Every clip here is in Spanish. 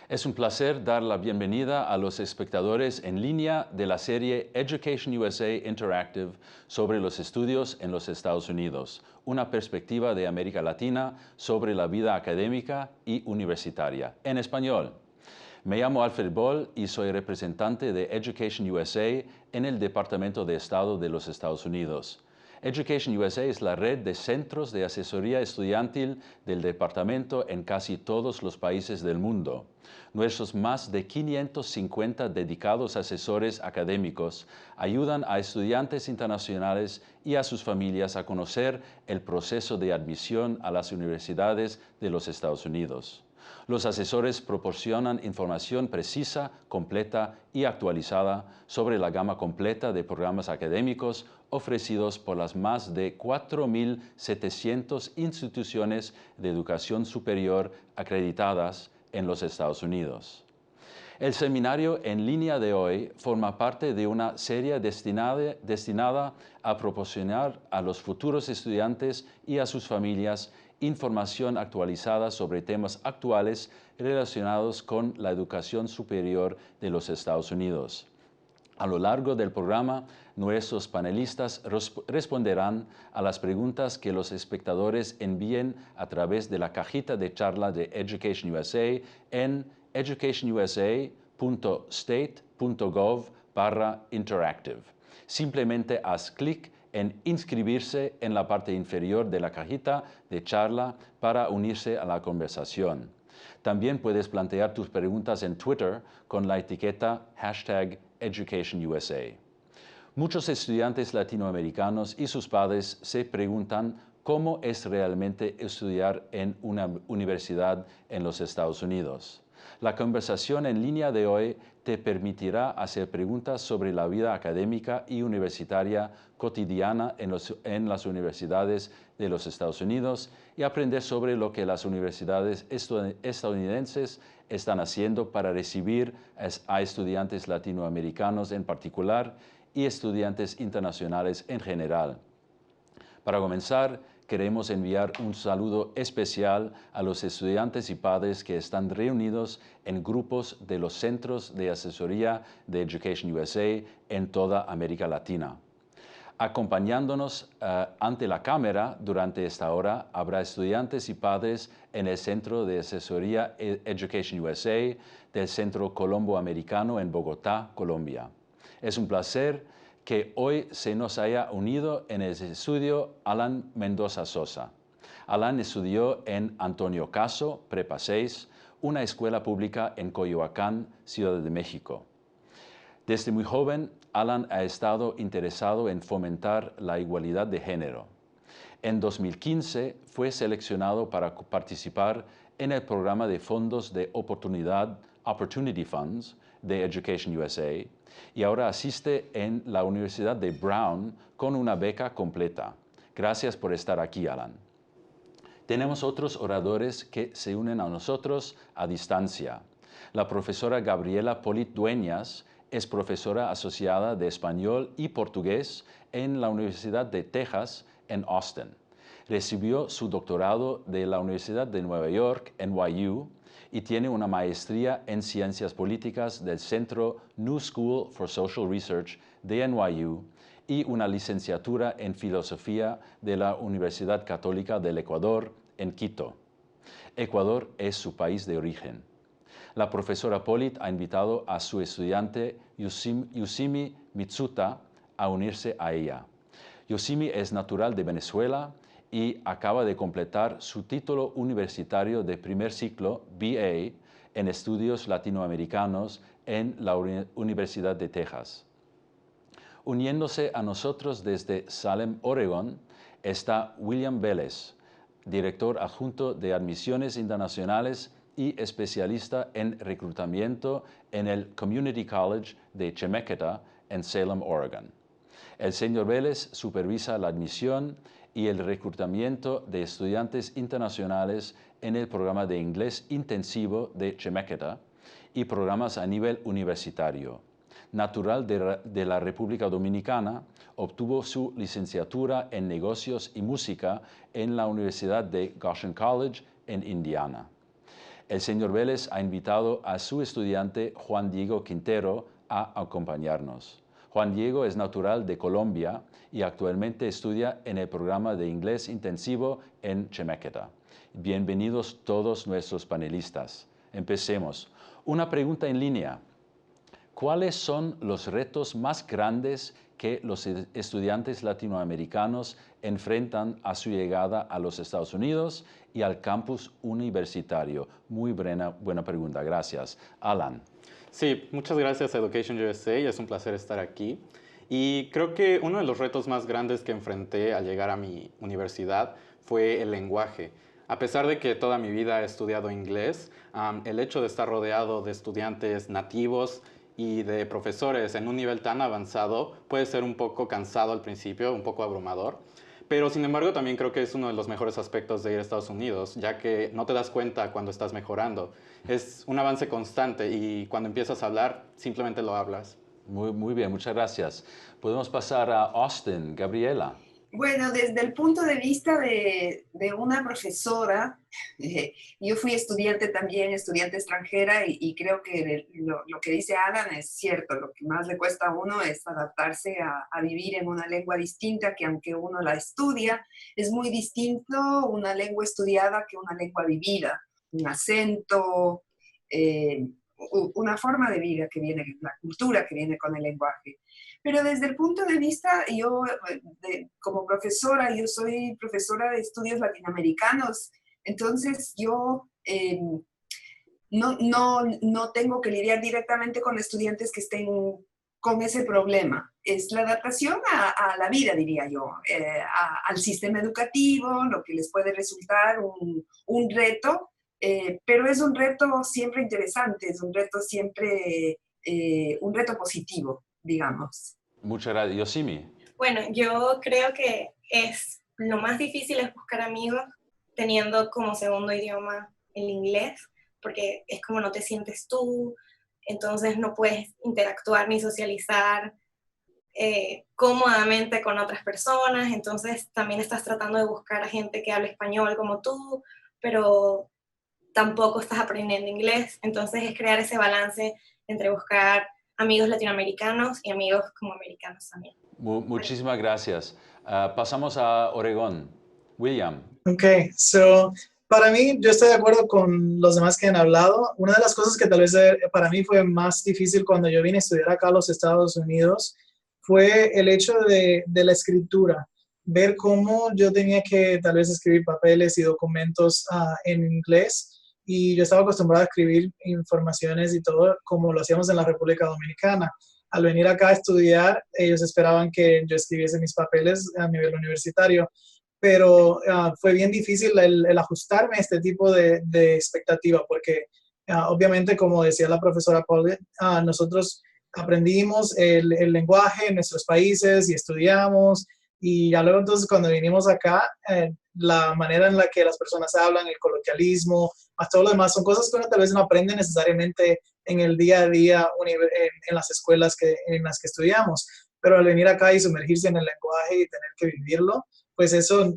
Es un placer dar la bienvenida a los espectadores en línea de la serie Education USA Interactive sobre los estudios en los Estados Unidos, una perspectiva de América Latina sobre la vida académica y universitaria, en español. Me llamo Alfred Boll y soy representante de Education USA en el Departamento de Estado de los Estados Unidos. Education USA es la red de centros de asesoría estudiantil del departamento en casi todos los países del mundo. Nuestros más de 550 dedicados asesores académicos ayudan a estudiantes internacionales y a sus familias a conocer el proceso de admisión a las universidades de los Estados Unidos. Los asesores proporcionan información precisa, completa y actualizada sobre la gama completa de programas académicos ofrecidos por las más de 4.700 instituciones de educación superior acreditadas en los Estados Unidos. El seminario en línea de hoy forma parte de una serie destinada a proporcionar a los futuros estudiantes y a sus familias información actualizada sobre temas actuales relacionados con la educación superior de los Estados Unidos. A lo largo del programa, nuestros panelistas responderán a las preguntas que los espectadores envíen a través de la cajita de charla de Education USA en educationusa.state.gov/interactive. Simplemente haz clic en inscribirse en la parte inferior de la cajita de charla para unirse a la conversación. También puedes plantear tus preguntas en Twitter con la etiqueta #EducationUSA. Muchos estudiantes latinoamericanos y sus padres se preguntan cómo es realmente estudiar en una universidad en los Estados Unidos. La conversación en línea de hoy te permitirá hacer preguntas sobre la vida académica y universitaria cotidiana en las universidades de los Estados Unidos y aprender sobre lo que las universidades estadounidenses están haciendo para recibir a estudiantes latinoamericanos en particular y estudiantes internacionales en general. Para comenzar, queremos enviar un saludo especial a los estudiantes y padres que están reunidos en grupos de los centros de asesoría de Education USA en toda América Latina. Acompañándonos ante la cámara durante esta hora habrá estudiantes y padres en el Centro de Asesoría Education USA del Centro Colombo Americano en Bogotá, Colombia. Es un placer que hoy se nos haya unido en el estudio Alan Mendoza Sosa. Alan estudió en Antonio Caso, Prepa 6, una escuela pública en Coyoacán, Ciudad de México. Desde muy joven, Alan ha estado interesado en fomentar la igualdad de género. En 2015 fue seleccionado para participar en el programa de fondos de oportunidad Opportunity Funds de Education USA y ahora asiste en la Universidad de Brown con una beca completa. Gracias por estar aquí, Alan. Tenemos otros oradores que se unen a nosotros a distancia. La profesora Gabriela Polit Dueñas es profesora asociada de español y portugués en la Universidad de Texas en Austin. Recibió su doctorado de la Universidad de Nueva York, NYU, y tiene una maestría en Ciencias Políticas del Centro New School for Social Research de NYU y una licenciatura en Filosofía de la Universidad Católica del Ecuador en Quito. Ecuador es su país de origen. La profesora Polit ha invitado a su estudiante Yusimi Mitsuta a unirse a ella. Yusimi es natural de Venezuela y acaba de completar su título universitario de primer ciclo, BA, en Estudios Latinoamericanos en la Universidad de Texas. Uniéndose a nosotros desde Salem, Oregón, está William Vélez, director adjunto de Admisiones Internacionales y especialista en reclutamiento en el Community College de Chemeketa en Salem, Oregon. El señor Vélez supervisa la admisión y el reclutamiento de estudiantes internacionales en el programa de inglés intensivo de Chemeketa y programas a nivel universitario. Natural de la República Dominicana, obtuvo su licenciatura en Negocios y Música en la Universidad de Goshen College en Indiana. El señor Vélez ha invitado a su estudiante Juan Diego Quintero a acompañarnos. Juan Diego es natural de Colombia y actualmente estudia en el programa de inglés intensivo en Chemeketa. Bienvenidos todos nuestros panelistas. Empecemos. Una pregunta en línea. ¿Cuáles son los retos más grandes que los estudiantes latinoamericanos enfrentan a su llegada a los Estados Unidos y al campus universitario? Muy buena pregunta, gracias. Alan. Sí, muchas gracias a Education USA, es un placer estar aquí. Y creo que uno de los retos más grandes que enfrenté al llegar a mi universidad fue el lenguaje. A pesar de que toda mi vida he estudiado inglés, el hecho de estar rodeado de estudiantes nativos y de profesores en un nivel tan avanzado puede ser un poco cansado al principio, un poco abrumador. Pero sin embargo también creo que es uno de los mejores aspectos de ir a Estados Unidos, ya que no te das cuenta cuando estás mejorando. Es un avance constante y cuando empiezas a hablar, simplemente lo hablas. Muy bien, muchas gracias. Podemos pasar a Austin. Gabriela. Bueno, desde el punto de vista de una profesora, yo fui estudiante también, estudiante extranjera, y creo que lo que dice Alan es cierto. Lo que más le cuesta a uno es adaptarse a vivir en una lengua distinta, que aunque uno la estudia, es muy distinto una lengua estudiada que una lengua vivida. Un acento, una forma de vida que viene, la cultura que viene con el lenguaje. Pero desde el punto de vista, yo como profesora, yo soy profesora de estudios latinoamericanos, entonces yo no tengo que lidiar directamente con estudiantes que estén con ese problema. Es la adaptación a la vida, diría yo, al sistema educativo, lo que les puede resultar un reto, pero es un reto siempre interesante, es un reto siempre, un reto positivo, digamos. Muchas gracias. Yosimi. Bueno, yo creo que lo más difícil es buscar amigos teniendo como segundo idioma el inglés, porque es como no te sientes tú, entonces no puedes interactuar ni socializar cómodamente con otras personas, entonces también estás tratando de buscar a gente que hable español como tú, pero tampoco estás aprendiendo inglés, entonces es crear ese balance entre buscar amigos latinoamericanos y amigos como americanos también. Muchísimas gracias. Pasamos a Oregón. William. Okay, para mí, yo estoy de acuerdo con los demás que han hablado. Una de las cosas que tal vez para mí fue más difícil cuando yo vine a estudiar acá a los Estados Unidos fue el hecho de la escritura. Ver cómo yo tenía que tal vez escribir papeles y documentos en inglés, y yo estaba acostumbrado a escribir informaciones y todo como lo hacíamos en la República Dominicana. Al venir acá a estudiar, ellos esperaban que yo escribiese mis papeles a nivel universitario, pero fue bien difícil el ajustarme a este tipo de expectativa, porque obviamente, como decía la profesora Paul, nosotros aprendimos el lenguaje en nuestros países y estudiamos, y ya luego entonces cuando vinimos acá, la manera en la que las personas hablan, el coloquialismo, más todo lo demás, son cosas que uno tal vez no aprende necesariamente en el día a día en las escuelas en las que estudiamos, pero al venir acá y sumergirse en el lenguaje y tener que vivirlo, pues eso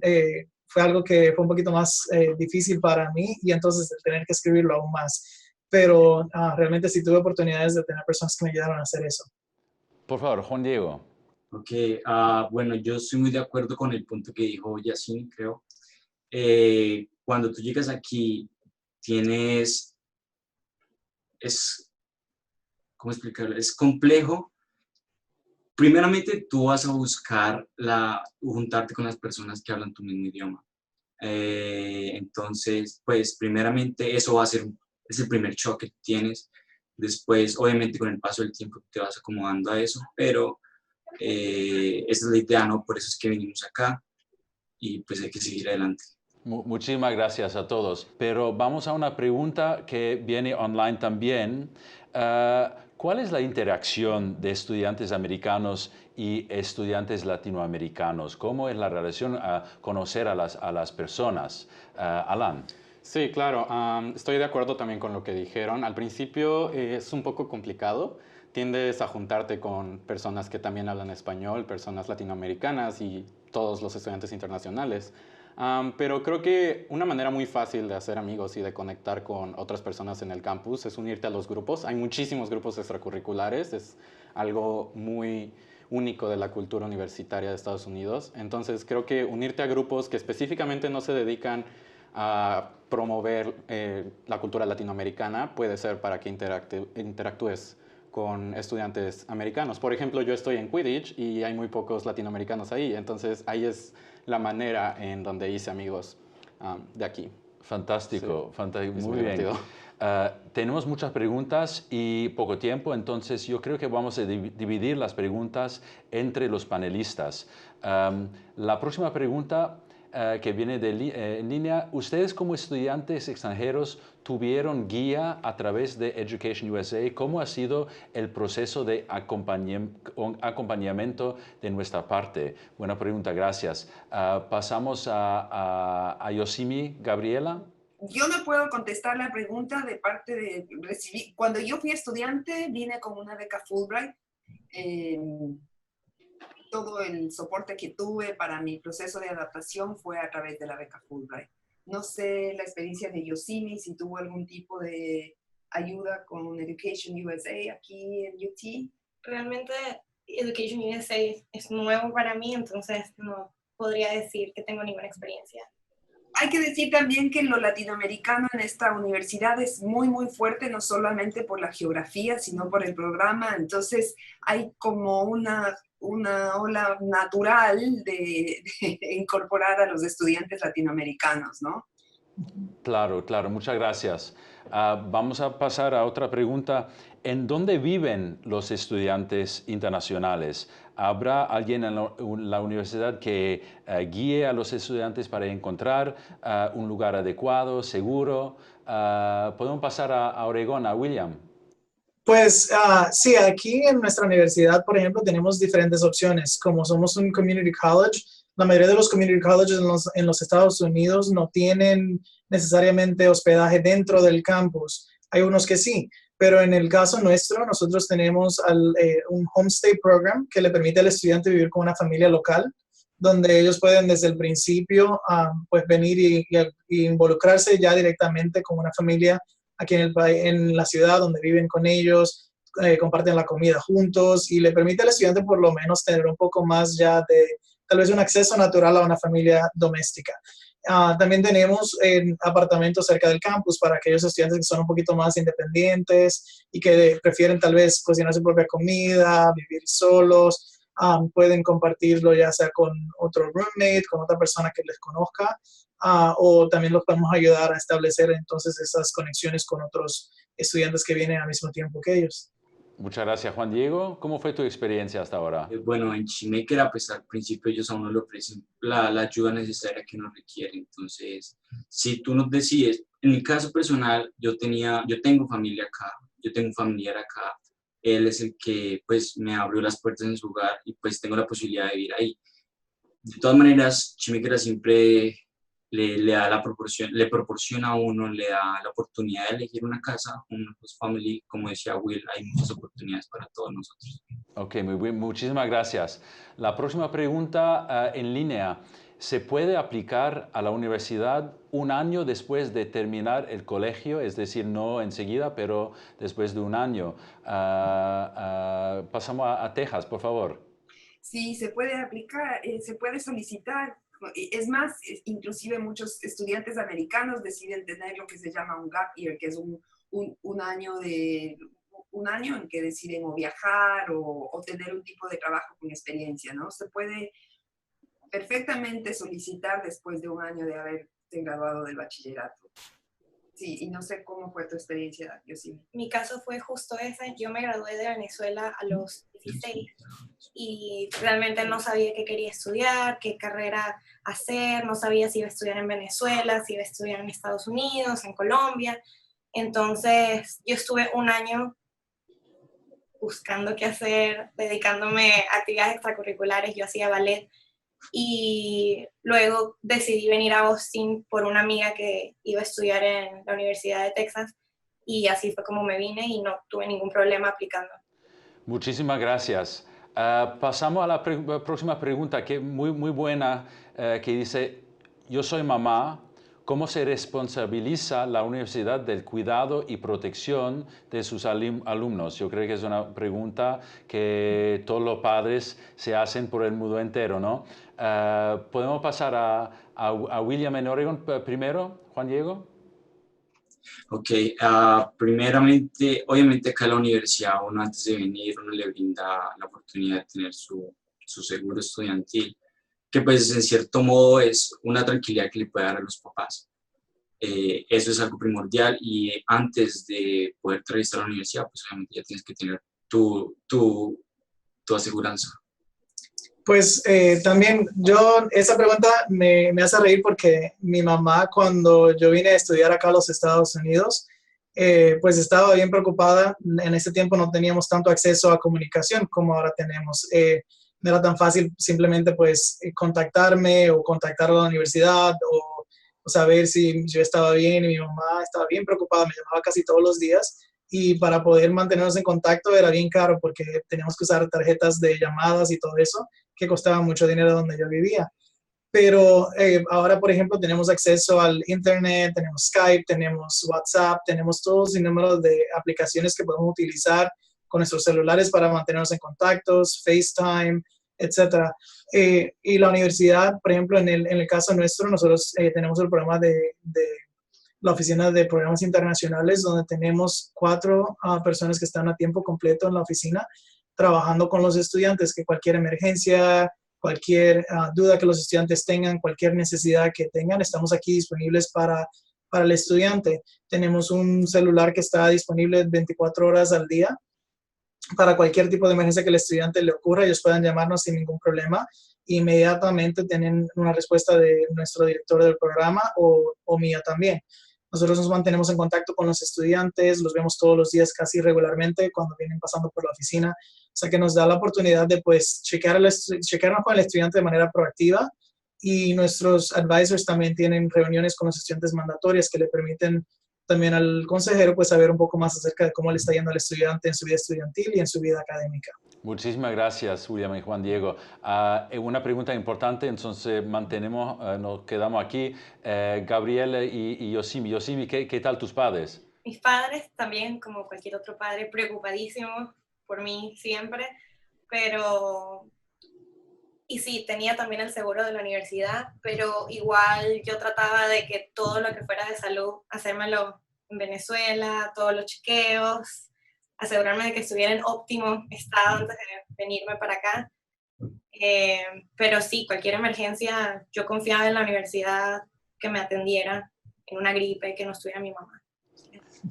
fue algo que fue un poquito más difícil para mí, y entonces el tener que escribirlo aún más. Pero realmente sí tuve oportunidades de tener personas que me ayudaron a hacer eso. Por favor, Juan Diego. Ok, bueno, yo estoy muy de acuerdo con el punto que dijo Yacine, creo. Cuando tú llegas aquí, ¿cómo explicarlo? Es complejo. Primeramente, tú vas a buscar juntarte con las personas que hablan tu mismo idioma. Entonces, pues, primeramente, es el primer choque que tienes. Después, obviamente, con el paso del tiempo te vas acomodando a eso, pero esa es la idea, ¿no? Por eso es que venimos acá y pues hay que seguir adelante. Muchísimas gracias a todos. Pero vamos a una pregunta que viene online también. ¿Cuál es la interacción de estudiantes americanos y estudiantes latinoamericanos? ¿Cómo es la relación a conocer a las personas? Alan. Sí, claro. Estoy de acuerdo también con lo que dijeron. Al principio es un poco complicado. Tiendes a juntarte con personas que también hablan español, personas latinoamericanas y todos los estudiantes internacionales. Pero creo que una manera muy fácil de hacer amigos y de conectar con otras personas en el campus es unirte a los grupos. Hay muchísimos grupos extracurriculares, es algo muy único de la cultura universitaria de Estados Unidos. Entonces creo que unirte a grupos que específicamente no se dedican a promover la cultura latinoamericana puede ser para que interactúes con estudiantes americanos. Por ejemplo, yo estoy en Quidditch y hay muy pocos latinoamericanos ahí, entonces ahí es la manera en donde hice amigos de aquí. Fantástico, Sí, fantástico, es muy muy bien. divertido. Tenemos muchas preguntas y poco tiempo, entonces yo creo que vamos a dividir las preguntas entre los panelistas. La próxima pregunta que viene en línea, ¿ustedes como estudiantes extranjeros tuvieron guía a través de Education USA? ¿Cómo ha sido el proceso de acompañamiento de nuestra parte? Buena pregunta, gracias. Pasamos a Yosimi, Gabriela. Yo no puedo contestar la pregunta de parte de recibir. Cuando yo fui estudiante, vine con una beca Fulbright. Todo el soporte que tuve para mi proceso de adaptación fue a través de la beca Fulbright. No sé la experiencia de Yosimi, si tuvo algún tipo de ayuda con Education USA aquí en UT. Realmente Education USA es nuevo para mí, entonces no podría decir que tengo ninguna experiencia. Hay que decir también que lo latinoamericano en esta universidad es muy, muy fuerte, no solamente por la geografía, sino por el programa. Entonces hay como una ola natural de incorporar a los estudiantes latinoamericanos, ¿no? Claro, claro, muchas gracias. Vamos a pasar a otra pregunta. ¿En dónde viven los estudiantes internacionales? ¿Habrá alguien en la universidad que guíe a los estudiantes para encontrar un lugar adecuado, seguro? Podemos pasar a Oregón, a William. Pues sí, aquí en nuestra universidad, por ejemplo, tenemos diferentes opciones. Como somos un community college, la mayoría de los community colleges en los Estados Unidos no tienen necesariamente hospedaje dentro del campus. Hay unos que sí, pero en el caso nuestro, nosotros tenemos un homestay program que le permite al estudiante vivir con una familia local, donde ellos pueden desde el principio pues venir y involucrarse ya directamente con una familia aquí en la ciudad donde viven con ellos, comparten la comida juntos y le permite al estudiante por lo menos tener un poco más ya de tal vez un acceso natural a una familia doméstica. También tenemos apartamentos cerca del campus para aquellos estudiantes que son un poquito más independientes y que prefieren tal vez cocinar su propia comida, vivir solos. Pueden compartirlo ya sea con otro roommate, con otra persona que les conozca, o también los podemos ayudar a establecer entonces esas conexiones con otros estudiantes que vienen al mismo tiempo que ellos. Muchas gracias, Juan Diego. ¿Cómo fue tu experiencia hasta ahora? Bueno, en Chimequera, pues al principio ellos a uno le ofrecen la ayuda necesaria que uno requiere. Entonces, si tú nos decides, en mi caso personal, yo tengo familia acá, yo tengo un familiar acá. Él es el que pues me abrió las puertas en su hogar y pues tengo la posibilidad de vivir ahí. De todas maneras, Chimequera siempre le proporciona a uno, le da la oportunidad de elegir una casa, un host family. Como decía Will, hay muchas oportunidades para todos nosotros. Ok, muy bien, muchísimas gracias. La próxima pregunta en línea. ¿Se puede aplicar a la universidad un año después de terminar el colegio? Es decir, no enseguida, pero después de un año. Pasamos a Texas, por favor. Sí, se puede aplicar, se puede solicitar. Es más, inclusive muchos estudiantes americanos deciden tener lo que se llama un gap year, que es un año en que deciden o viajar o tener un tipo de trabajo con experiencia, ¿no? Se puede perfectamente solicitar después de un año de haberte graduado del bachillerato. Sí, y no sé cómo fue tu experiencia, Yosimi. Mi caso fue justo esa. Yo me gradué de Venezuela a los 16 y realmente no sabía qué quería estudiar, qué carrera hacer, no sabía si iba a estudiar en Venezuela, si iba a estudiar en Estados Unidos, en Colombia. Entonces yo estuve un año buscando qué hacer, dedicándome a actividades extracurriculares. Yo hacía ballet y luego decidí venir a Austin por una amiga que iba a estudiar en la Universidad de Texas y así fue como me vine y no tuve ningún problema aplicando. Muchísimas gracias. Pasamos a la próxima pregunta, que es muy, muy buena, que dice, yo soy mamá, ¿cómo se responsabiliza la universidad del cuidado y protección de sus alumnos? Yo creo que es una pregunta que todos los padres se hacen por el mundo entero, ¿no? ¿Podemos pasar a William en Oregon primero, Juan Diego? Ok, primeramente, obviamente acá en la universidad, uno antes de venir, uno le brinda la oportunidad de tener su seguro estudiantil, que pues en cierto modo es una tranquilidad que le puede dar a los papás. Eso es algo primordial y antes de poder registrar a la universidad, pues obviamente ya tienes que tener tu aseguranza. Pues también esa pregunta me hace reír porque mi mamá cuando yo vine a estudiar acá a los Estados Unidos, pues estaba bien preocupada. En ese tiempo no teníamos tanto acceso a comunicación como ahora tenemos. No era tan fácil simplemente pues contactarme o contactar a la universidad o saber si yo estaba bien, y mi mamá estaba bien preocupada, me llamaba casi todos los días. Y para poder mantenernos en contacto era bien caro porque teníamos que usar tarjetas de llamadas y todo eso, que costaba mucho dinero donde yo vivía. Pero ahora, por ejemplo, tenemos acceso al Internet, tenemos Skype, tenemos WhatsApp, tenemos todos los números de aplicaciones que podemos utilizar con nuestros celulares para mantenernos en contactos, FaceTime, etcétera. Y la universidad, por ejemplo, en el caso nuestro, nosotros tenemos el programa de la Oficina de Programas Internacionales, donde tenemos 4 personas que están a tiempo completo en la oficina, trabajando con los estudiantes, que cualquier emergencia, cualquier duda que los estudiantes tengan, cualquier necesidad que tengan, estamos aquí disponibles para el estudiante. Tenemos un celular que está disponible 24 horas al día para cualquier tipo de emergencia que el estudiante le ocurra. Ellos puedan llamarnos sin ningún problema. Inmediatamente tienen una respuesta de nuestro director del programa o mía también. Nosotros nos mantenemos en contacto con los estudiantes, los vemos todos los días casi regularmente cuando vienen pasando por la oficina. O sea que nos da la oportunidad de pues chequearnos con el estudiante de manera proactiva, y nuestros advisors también tienen reuniones con los estudiantes mandatorias que le permiten también al consejero pues saber un poco más acerca de cómo le está yendo al estudiante en su vida estudiantil y en su vida académica. Muchísimas gracias, William y Juan Diego. Una pregunta importante, entonces nos quedamos aquí. Gabriela y Yosimi. Yosimi, ¿qué tal tus padres? Mis padres también, como cualquier otro padre, preocupadísimos por mí siempre, pero... Y sí, tenía también el seguro de la universidad, pero igual yo trataba de que todo lo que fuera de salud, hacérmelo en Venezuela, todos los chequeos, asegurarme de que estuviera en óptimo estado antes de venirme para acá. Pero sí, cualquier emergencia, yo confiaba en la universidad que me atendiera en una gripe, que no estuviera mi mamá.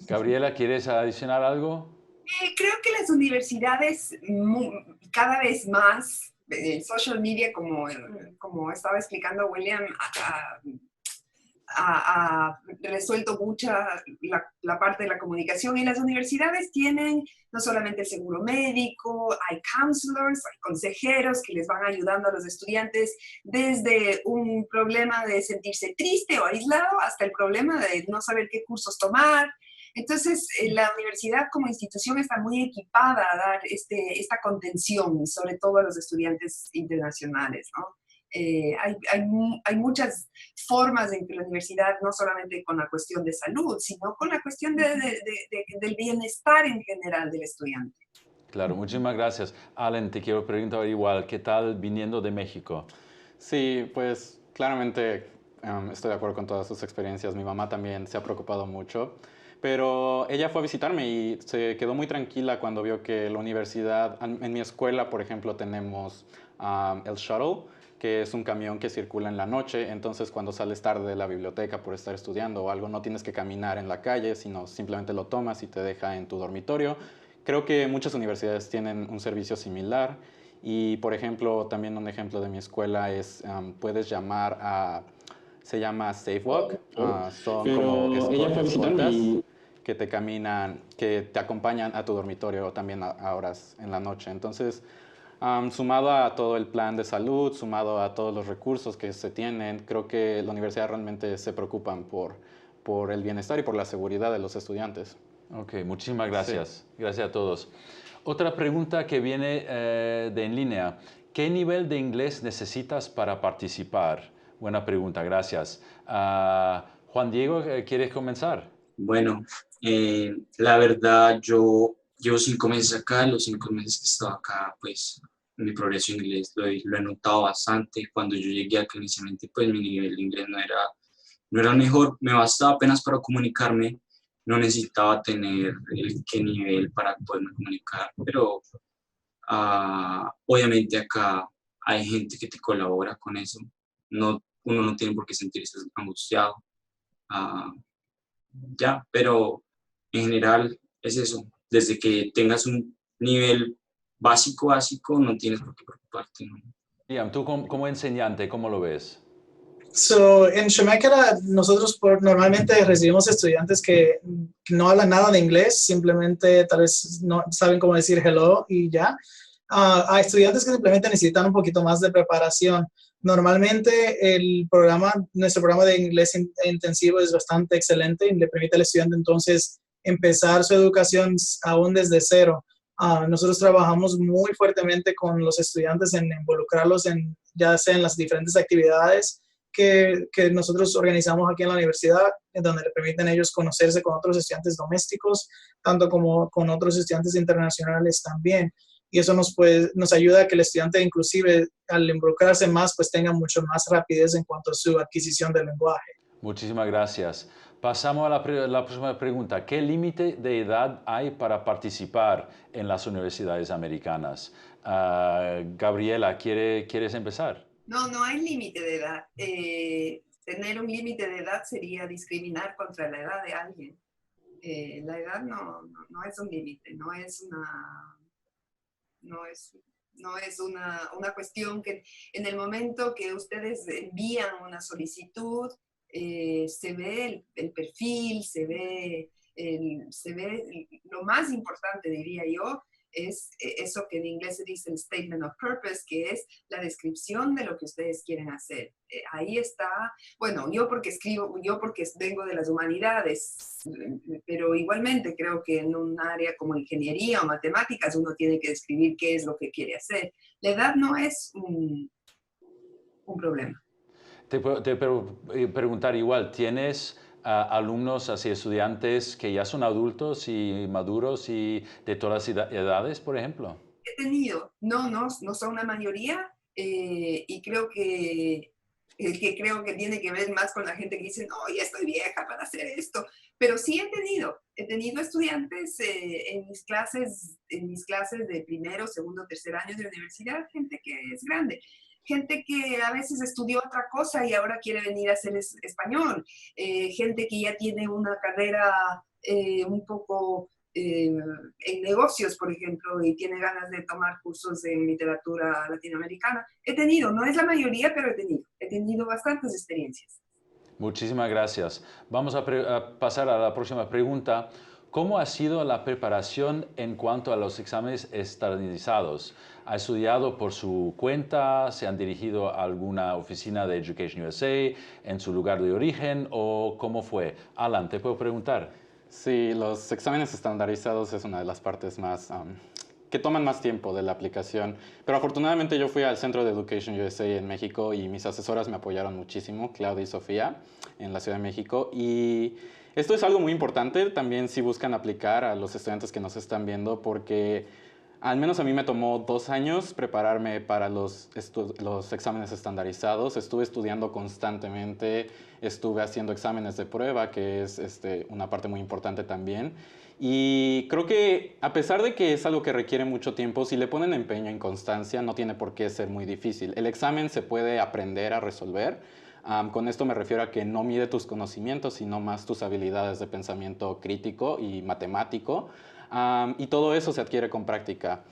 Gabriela, ¿quieres adicionar algo? Creo que las universidades cada vez más, social media, como estaba explicando William, ha resuelto mucha la parte de la comunicación, y las universidades tienen no solamente el seguro médico, hay counselors, hay consejeros que les van ayudando a los estudiantes desde un problema de sentirse triste o aislado hasta el problema de no saber qué cursos tomar. Entonces, la universidad como institución está muy equipada a dar esta contención, sobre todo a los estudiantes internacionales, ¿no? Hay muchas formas en que la universidad, no solamente con la cuestión de salud, sino con la cuestión del bienestar en general del estudiante. Claro, muchísimas gracias. Alan, te quiero preguntar igual, ¿qué tal viniendo de México? Sí, pues claramente estoy de acuerdo con todas sus experiencias. Mi mamá también se ha preocupado mucho, pero ella fue a visitarme y se quedó muy tranquila cuando vio que la universidad, en mi escuela, por ejemplo, tenemos el shuttle, que es un camión que circula en la noche. Entonces, cuando sales tarde de la biblioteca por estar estudiando o algo, no tienes que caminar en la calle, sino simplemente lo tomas y te deja en tu dormitorio. Creo que muchas universidades tienen un servicio similar. Y, por ejemplo, también un ejemplo de mi escuela es, puedes llamar a, se llama SafeWalk. Son como escoltas que te caminan, que te acompañan a tu dormitorio también a horas en la noche. Entonces, sumado a todo el plan de salud, sumado a todos los recursos que se tienen, creo que la universidad realmente se preocupan por el bienestar y por la seguridad de los estudiantes. Ok, muchísimas gracias. Sí. Gracias a todos. Otra pregunta que viene de en línea. ¿Qué nivel de inglés necesitas para participar? Buena pregunta, gracias. Juan Diego, ¿quieres comenzar? Bueno, la verdad, yo llevo 5 meses acá. Los 5 meses que he estado acá, pues mi progreso en inglés lo he notado bastante. Cuando yo llegué acá inicialmente, pues mi nivel de inglés no era el mejor, me bastaba apenas para comunicarme, no necesitaba tener el qué nivel para poderme comunicar, pero obviamente acá hay gente que te colabora con eso, uno no tiene por qué sentirse angustiado, ah, ya, pero en general es eso, desde que tengas un nivel básico, no tienes por qué preocuparte, ¿no? Liam, tú como enseñante, ¿cómo lo ves? En Chemeketa nosotros normalmente recibimos estudiantes que no hablan nada de inglés, simplemente tal vez no saben cómo decir hello y ya. A estudiantes que simplemente necesitan un poquito más de preparación. Normalmente nuestro programa de inglés intensivo es bastante excelente y le permite al estudiante entonces empezar su educación aún desde cero. Nosotros trabajamos muy fuertemente con los estudiantes en involucrarlos ya sea en las diferentes actividades que nosotros organizamos aquí en la universidad, en donde le permiten a ellos conocerse con otros estudiantes domésticos, tanto como con otros estudiantes internacionales también. Y eso nos ayuda a que el estudiante, inclusive al involucrarse más, pues tenga mucho más rapidez en cuanto a su adquisición del lenguaje. Muchísimas gracias. Pasamos a la próxima pregunta. ¿Qué límite de edad hay para participar en las universidades americanas? Gabriela, ¿quieres empezar? No hay límite de edad. Tener un límite de edad sería discriminar contra la edad de alguien. La edad no es un límite, no es una cuestión que en el momento que ustedes envían una solicitud, se ve el perfil, se ve lo más importante, diría yo, es eso que en inglés se dice el statement of purpose, que es la descripción de lo que ustedes quieren hacer. Ahí está, bueno, yo porque vengo de las humanidades, pero igualmente creo que en un área como ingeniería o matemáticas uno tiene que describir qué es lo que quiere hacer. La edad no es un problema. Te puedo preguntar igual, ¿tienes alumnos, así estudiantes que ya son adultos y maduros y de todas las edades, por ejemplo? He tenido, no son la mayoría, y creo que tiene que ver más con la gente que dice, no, ya estoy vieja para hacer esto, pero sí he tenido estudiantes en mis clases de primero, segundo, tercer año de universidad, gente que es grande, gente que a veces estudió otra cosa y ahora quiere venir a hacer español, gente que ya tiene una carrera un poco en negocios, por ejemplo, y tiene ganas de tomar cursos de literatura latinoamericana. No es la mayoría, pero he tenido bastantes experiencias. Muchísimas gracias. Vamos a pasar a la próxima pregunta. ¿Cómo ha sido la preparación en cuanto a los exámenes estandarizados? ¿Ha estudiado por su cuenta? ¿Se han dirigido a alguna oficina de Education USA en su lugar de origen? ¿O cómo fue? Alan, ¿te puedo preguntar? Sí, los exámenes estandarizados es una de las partes más que toman más tiempo de la aplicación. Pero afortunadamente yo fui al Centro de Education USA en México y mis asesoras me apoyaron muchísimo, Claudia y Sofía, en la Ciudad de México. Y esto es algo muy importante también si buscan aplicar a los estudiantes que nos están viendo, porque al menos a mí me tomó 2 años prepararme para los exámenes estandarizados. Estuve estudiando constantemente, estuve haciendo exámenes de prueba, que es una parte muy importante también. Y creo que a pesar de que es algo que requiere mucho tiempo, si le ponen empeño y constancia, no tiene por qué ser muy difícil. El examen se puede aprender a resolver. Con esto me refiero a que no mide tus conocimientos, sino más tus habilidades de pensamiento crítico y matemático. Y todo eso se adquiere con práctica.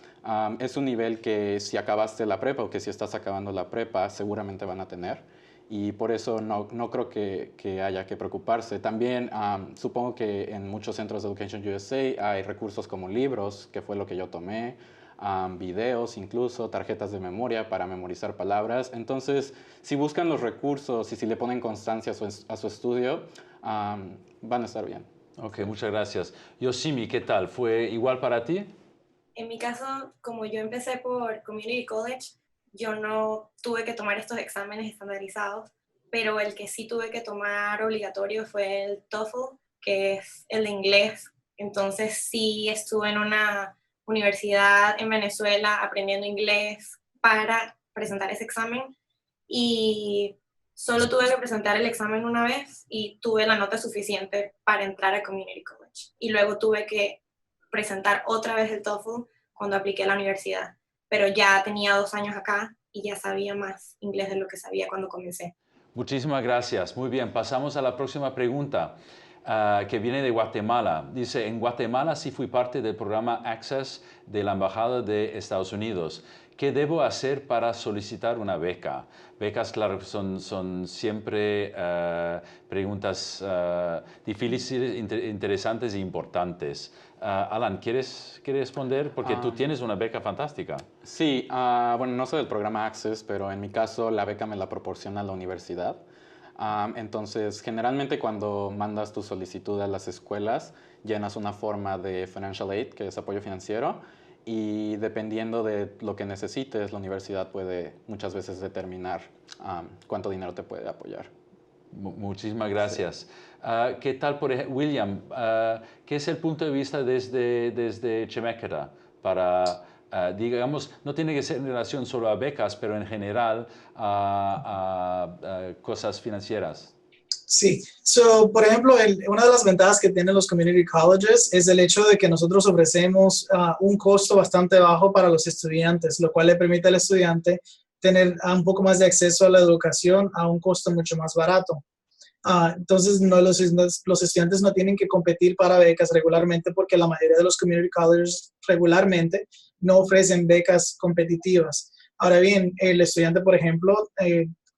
Es un nivel que si acabaste la prepa o que si estás acabando la prepa seguramente van a tener. Y por eso no creo que haya que preocuparse. También supongo que en muchos centros de Education USA hay recursos como libros, que fue lo que yo tomé, videos incluso, tarjetas de memoria para memorizar palabras. Entonces, si buscan los recursos y si le ponen constancia a su estudio, van a estar bien. Ok, muchas gracias. Yosimi, ¿qué tal? ¿Fue igual para ti? En mi caso, como yo empecé por Community College, yo no tuve que tomar estos exámenes estandarizados, pero el que sí tuve que tomar obligatorio fue el TOEFL, que es el de inglés. Entonces sí estuve en una universidad en Venezuela aprendiendo inglés para presentar ese examen y solo tuve que presentar el examen una vez y tuve la nota suficiente para entrar a Community College. Y luego tuve que presentar otra vez el TOEFL cuando apliqué a la universidad. Pero ya tenía 2 años acá y ya sabía más inglés de lo que sabía cuando comencé. Muchísimas gracias. Muy bien, pasamos a la próxima pregunta, que viene de Guatemala. Dice, en Guatemala sí fui parte del programa Access de la Embajada de Estados Unidos. ¿Qué debo hacer para solicitar una beca? Becas, claro, son siempre preguntas difíciles, interesantes e importantes. Alan, ¿quieres responder? Porque tú tienes una beca fantástica. Sí, bueno, no sé del programa Access, pero en mi caso la beca me la proporciona la universidad. Entonces, generalmente cuando mandas tu solicitud a las escuelas, llenas una forma de Financial Aid, que es apoyo financiero, y dependiendo de lo que necesites, la universidad puede muchas veces determinar cuánto dinero te puede apoyar. Muchísimas gracias. ¿Qué tal, por ejemplo, William? ¿Qué es el punto de vista desde Chemeketa para, digamos, no tiene que ser en relación solo a becas, pero en general a cosas financieras? Sí, por ejemplo, una de las ventajas que tienen los community colleges es el hecho de que nosotros ofrecemos un costo bastante bajo para los estudiantes, lo cual le permite al estudiante tener un poco más de acceso a la educación a un costo mucho más barato. Entonces, los estudiantes no tienen que competir para becas regularmente porque la mayoría de los community colleges regularmente no ofrecen becas competitivas. Ahora bien, el estudiante, por ejemplo,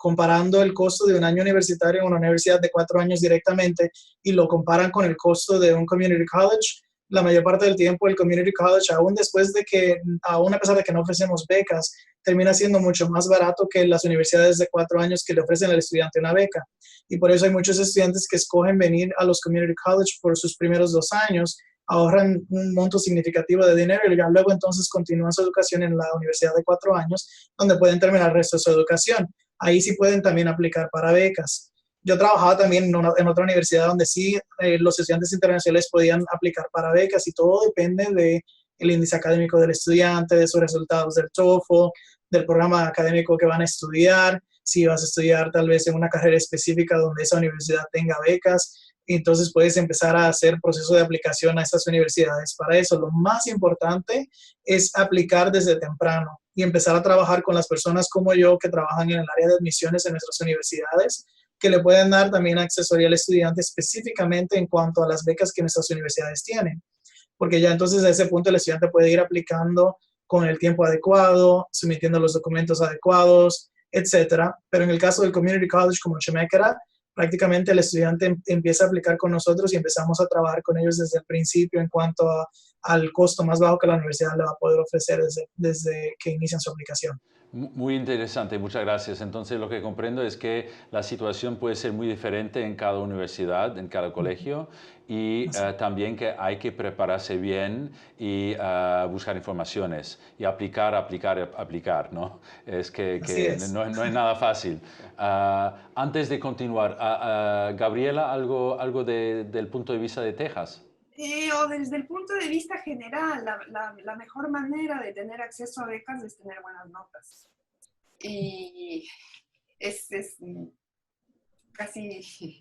comparando el costo de un año universitario en una universidad de 4 años directamente y lo comparan con el costo de un community college, la mayor parte del tiempo el community college, aún a pesar de que no ofrecemos becas, termina siendo mucho más barato que las universidades de 4 años que le ofrecen al estudiante una beca. Y por eso hay muchos estudiantes que escogen venir a los community college por sus primeros 2 años, ahorran un monto significativo de dinero y ya luego entonces continúan su educación en la universidad de 4 años, donde pueden terminar el resto de su educación. Ahí sí pueden también aplicar para becas. Yo trabajaba también en otra universidad donde sí los estudiantes internacionales podían aplicar para becas y todo depende del índice académico del estudiante, de sus resultados del TOEFL, del programa académico que van a estudiar, si vas a estudiar tal vez en una carrera específica donde esa universidad tenga becas. Entonces puedes empezar a hacer proceso de aplicación a estas universidades. Para eso, lo más importante es aplicar desde temprano y empezar a trabajar con las personas como yo que trabajan en el área de admisiones en nuestras universidades, que le pueden dar también asesoría al estudiante específicamente en cuanto a las becas que nuestras universidades tienen. Porque ya entonces a ese punto el estudiante puede ir aplicando con el tiempo adecuado, sometiendo los documentos adecuados, etcétera. Pero en el caso del community college como Chemeketa, prácticamente el estudiante empieza a aplicar con nosotros y empezamos a trabajar con ellos desde el principio en cuanto al costo más bajo que la universidad le va a poder ofrecer desde que inician su aplicación. Muy interesante, muchas gracias. Entonces, lo que comprendo es que la situación puede ser muy diferente en cada universidad, en cada colegio, y también que hay que prepararse bien y buscar informaciones y aplicar, ¿no? Es que no es nada fácil. Antes de continuar, Gabriela, ¿algo del punto de vista de Texas? O desde el punto de vista general, la mejor manera de tener acceso a becas es tener buenas notas. Y es casi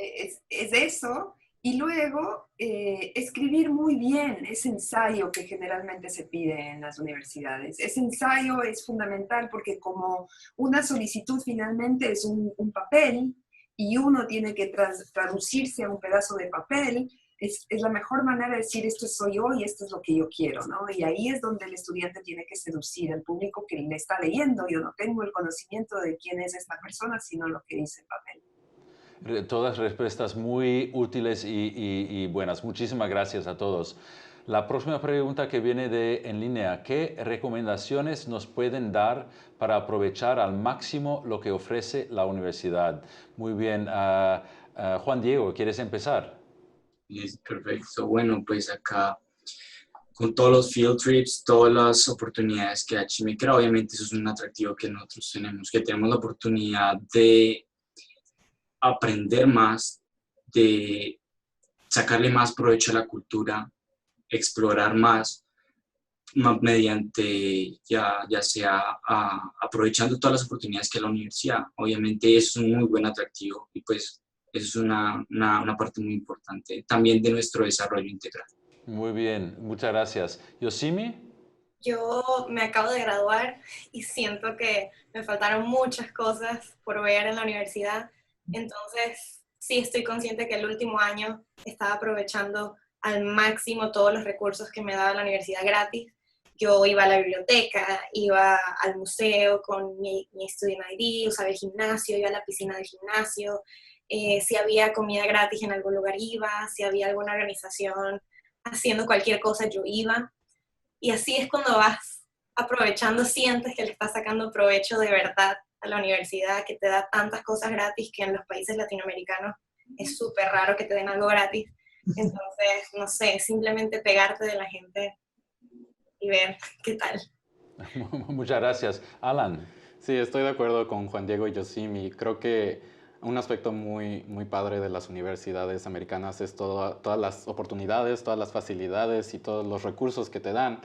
es eso. Y luego, escribir muy bien, ese ensayo que generalmente se pide en las universidades. Ese ensayo es fundamental porque como una solicitud finalmente es un papel y uno tiene que traducirse a un pedazo de papel, es la mejor manera de decir esto soy yo y esto es lo que yo quiero, ¿no? Y ahí es donde el estudiante tiene que seducir al público que le está leyendo. Yo no tengo el conocimiento de quién es esta persona, sino lo que dice el papel. Todas respuestas muy útiles y buenas. Muchísimas gracias a todos. La próxima pregunta que viene en línea, ¿qué recomendaciones nos pueden dar para aprovechar al máximo lo que ofrece la universidad? Muy bien, Juan Diego, ¿quieres empezar? Perfecto. Bueno, pues acá con todos los field trips, todas las oportunidades que da Chimicra, obviamente eso es un atractivo que nosotros tenemos, que tenemos la oportunidad de aprender más, de sacarle más provecho a la cultura, explorar más mediante ya sea aprovechando todas las oportunidades que da la universidad. Obviamente eso es un muy buen atractivo y pues eso es una parte muy importante también de nuestro desarrollo integral. Muy bien, muchas gracias. Yosimi. Yo me acabo de graduar y siento que me faltaron muchas cosas por ver en la universidad. Entonces, sí estoy consciente que el último año estaba aprovechando al máximo todos los recursos que me daba la universidad gratis. Yo iba a la biblioteca, iba al museo con mi Student ID, usaba el gimnasio, iba a la piscina del gimnasio. Si había comida gratis en algún lugar iba, si había alguna organización haciendo cualquier cosa yo iba. Y así es cuando vas aprovechando, sientes que le estás sacando provecho de verdad a la universidad, que te da tantas cosas gratis que en los países latinoamericanos es súper raro que te den algo gratis. Entonces, no sé, simplemente pegarte de la gente y ver qué tal. Muchas gracias. Alan. Sí, estoy de acuerdo con Juan Diego y Yosimi. Creo que un aspecto muy, muy padre de las universidades americanas es todas las oportunidades, todas las facilidades y todos los recursos que te dan.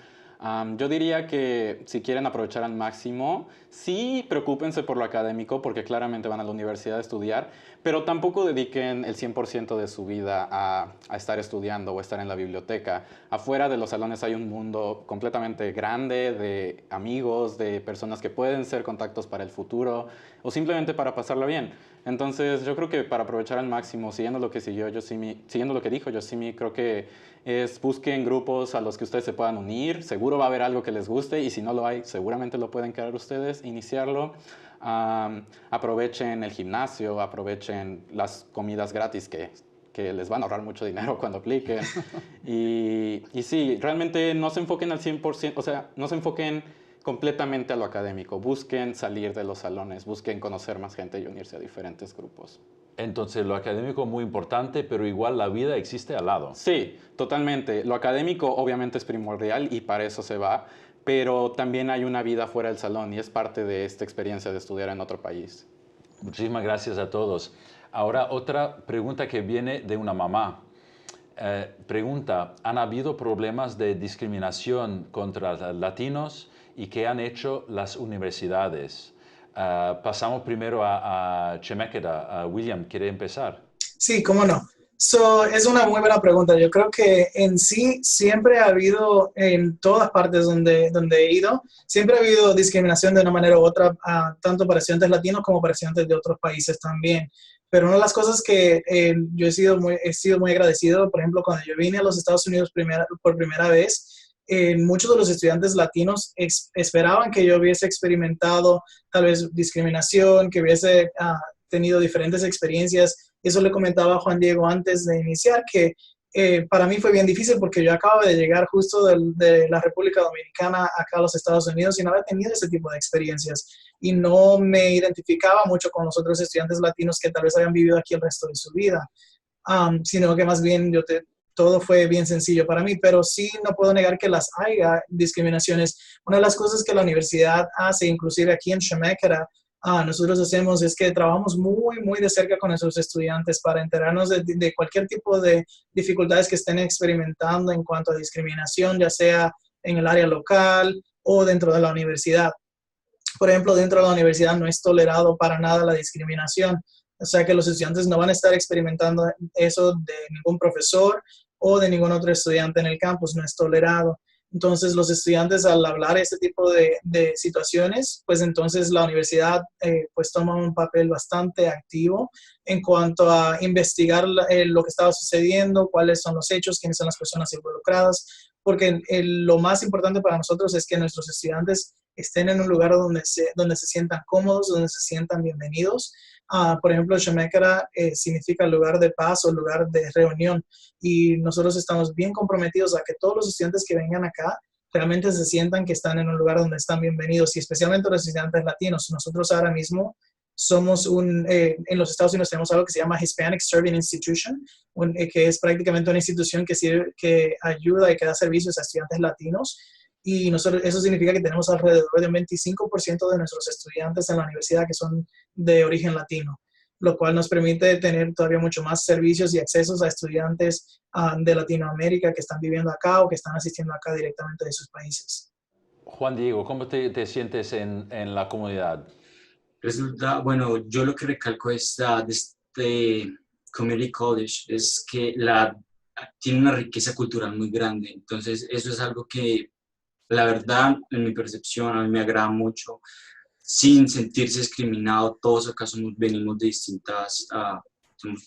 Yo diría que si quieren aprovechar al máximo, sí preocúpense por lo académico, porque claramente van a la universidad a estudiar, pero tampoco dediquen el 100% de su vida a estar estudiando o estar en la biblioteca. Afuera de los salones hay un mundo completamente grande de amigos, de personas que pueden ser contactos para el futuro o simplemente para pasarlo bien. Entonces yo creo que para aprovechar al máximo, siguiendo lo que dijo Yosimi, creo que busquen grupos a los que ustedes se puedan unir. Seguro va a haber algo que les guste y si no lo hay, seguramente lo pueden crear ustedes, iniciarlo. Aprovechen el gimnasio, aprovechen las comidas gratis que les van a ahorrar mucho dinero cuando apliquen. Y sí, realmente no se enfoquen al 100%, o sea, no se enfoquen completamente a lo académico. Busquen salir de los salones, busquen conocer más gente y unirse a diferentes grupos. Entonces, lo académico es muy importante, pero igual la vida existe al lado. Sí, totalmente. Lo académico obviamente es primordial y para eso se va, pero también hay una vida fuera del salón y es parte de esta experiencia de estudiar en otro país. Muchísimas gracias a todos. Ahora, otra pregunta que viene de una mamá. Pregunta, ¿han habido problemas de discriminación contra latinos y qué han hecho las universidades? Pasamos primero a Chemeketa. William, ¿quiere empezar? Sí, cómo no. Es una muy buena pregunta. Yo creo que en sí siempre ha habido, en todas partes donde he ido, siempre ha habido discriminación de una manera u otra, tanto para estudiantes latinos como para estudiantes de otros países también. Pero una de las cosas que yo he sido muy agradecido, por ejemplo, cuando yo vine a los Estados Unidos por primera vez, muchos de los estudiantes latinos esperaban que yo hubiese experimentado tal vez discriminación, que hubiese tenido diferentes experiencias. Eso le comentaba a Juan Diego antes de iniciar, que para mí fue bien difícil porque yo acabo de llegar justo de la República Dominicana acá a los Estados Unidos y no había tenido ese tipo de experiencias y no me identificaba mucho con los otros estudiantes latinos que tal vez habían vivido aquí el resto de su vida, sino que más bien todo fue bien sencillo para mí, pero sí no puedo negar que las haya discriminaciones. Una de las cosas que la universidad hace, inclusive aquí en Chemeketa, nosotros hacemos es que trabajamos muy, muy de cerca con nuestros estudiantes para enterarnos de cualquier tipo de dificultades que estén experimentando en cuanto a discriminación, ya sea en el área local o dentro de la universidad. Por ejemplo, dentro de la universidad no es tolerado para nada la discriminación. O sea que los estudiantes no van a estar experimentando eso de ningún profesor o de ningún otro estudiante en el campus, no es tolerado. Entonces, los estudiantes al hablar de este tipo de situaciones, pues entonces la universidad pues toma un papel bastante activo en cuanto a investigar lo que estaba sucediendo, cuáles son los hechos, quiénes son las personas involucradas, porque lo más importante para nosotros es que nuestros estudiantes estén en un lugar donde se sientan cómodos, donde se sientan bienvenidos. Por ejemplo, Chemeketa significa lugar de paz o lugar de reunión y nosotros estamos bien comprometidos a que todos los estudiantes que vengan acá realmente se sientan que están en un lugar donde están bienvenidos y especialmente los estudiantes latinos. Nosotros ahora mismo somos en los Estados Unidos tenemos algo que se llama Hispanic Serving Institution, que es prácticamente una institución que ayuda y que da servicios a estudiantes latinos. Y eso significa que tenemos alrededor de un 25% de nuestros estudiantes en la universidad que son de origen latino. lo cual nos permite tener todavía mucho más servicios y accesos a estudiantes de Latinoamérica que están viviendo acá o que están asistiendo acá directamente de sus países. Juan Diego, ¿cómo te sientes en la comunidad? Resulta, bueno, yo lo que recalco de este Community College es que tiene una riqueza cultural muy grande. Entonces, eso es algo que, la verdad, en mi percepción, a mí me agrada mucho, sin sentirse discriminado. Todos acá venimos de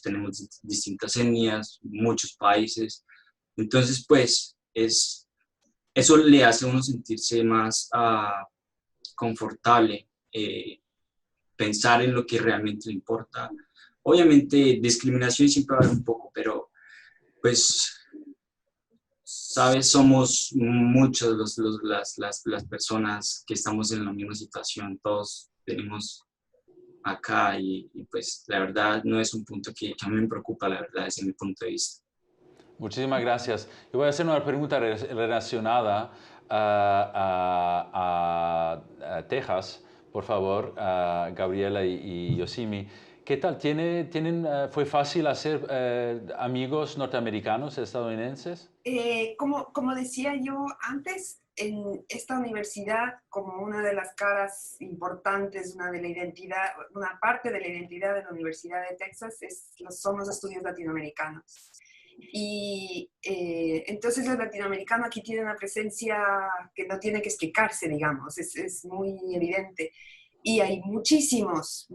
tenemos distintas etnias, muchos países. Entonces, pues, eso le hace a uno sentirse más confortable, pensar en lo que realmente le importa. Obviamente, discriminación siempre va a haber un poco, pero pues, sabes, somos muchas las personas que estamos en la misma situación. Todos venimos acá y pues la verdad no es un punto que a mí me preocupa, la verdad, desde mi punto de vista. Muchísimas gracias. Yo voy a hacer una pregunta relacionada a Texas, por favor, Gabriela y Yosimi. ¿Qué tal? ¿Fue fácil hacer amigos norteamericanos, estadounidenses? Como decía yo antes, en esta universidad, como una de las caras importantes, una parte de la identidad de la Universidad de Texas son los estudios latinoamericanos. Y entonces los latinoamericanos aquí tienen una presencia que no tiene que explicarse, digamos, es muy evidente. Y hay muchísimos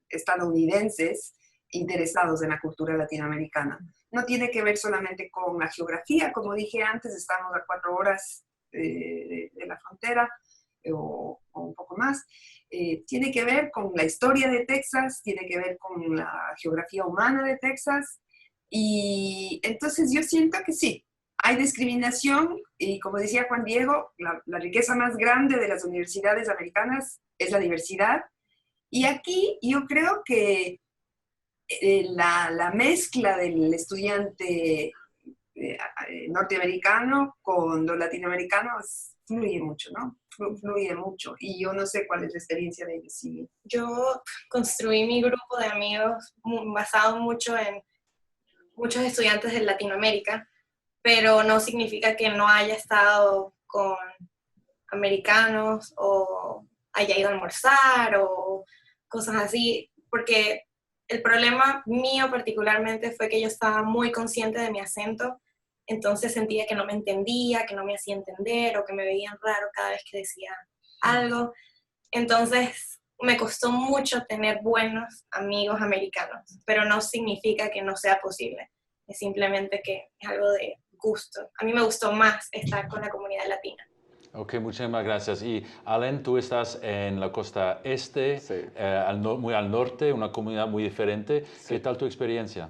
estadounidenses interesados en la cultura latinoamericana. No tiene que ver solamente con la geografía, como dije antes, estamos a 4 horas de la frontera o un poco más. Tiene que ver con la historia de Texas, tiene que ver con la geografía humana de Texas. Y entonces yo siento que sí, hay discriminación y como decía Juan Diego, la riqueza más grande de las universidades americanas es la diversidad. Y aquí yo creo que la mezcla del estudiante norteamericano con los latinoamericanos fluye mucho, ¿no? Fluye mucho. Y yo no sé cuál es la experiencia de ellos. Sí. Yo construí mi grupo de amigos basado mucho en muchos estudiantes de Latinoamérica, pero no significa que no haya estado con americanos o haya ido a almorzar o cosas así, porque el problema mío particularmente fue que yo estaba muy consciente de mi acento, entonces sentía que no me entendía, que no me hacía entender o que me veían raro cada vez que decía algo. Entonces me costó mucho tener buenos amigos americanos, pero no significa que no sea posible, es simplemente que es algo de gusto. A mí me gustó más estar con la comunidad latina. Ok, muchísimas gracias. Y Allen, tú estás en la costa este, Sí. muy al norte, una comunidad muy diferente. Sí. ¿Qué tal tu experiencia?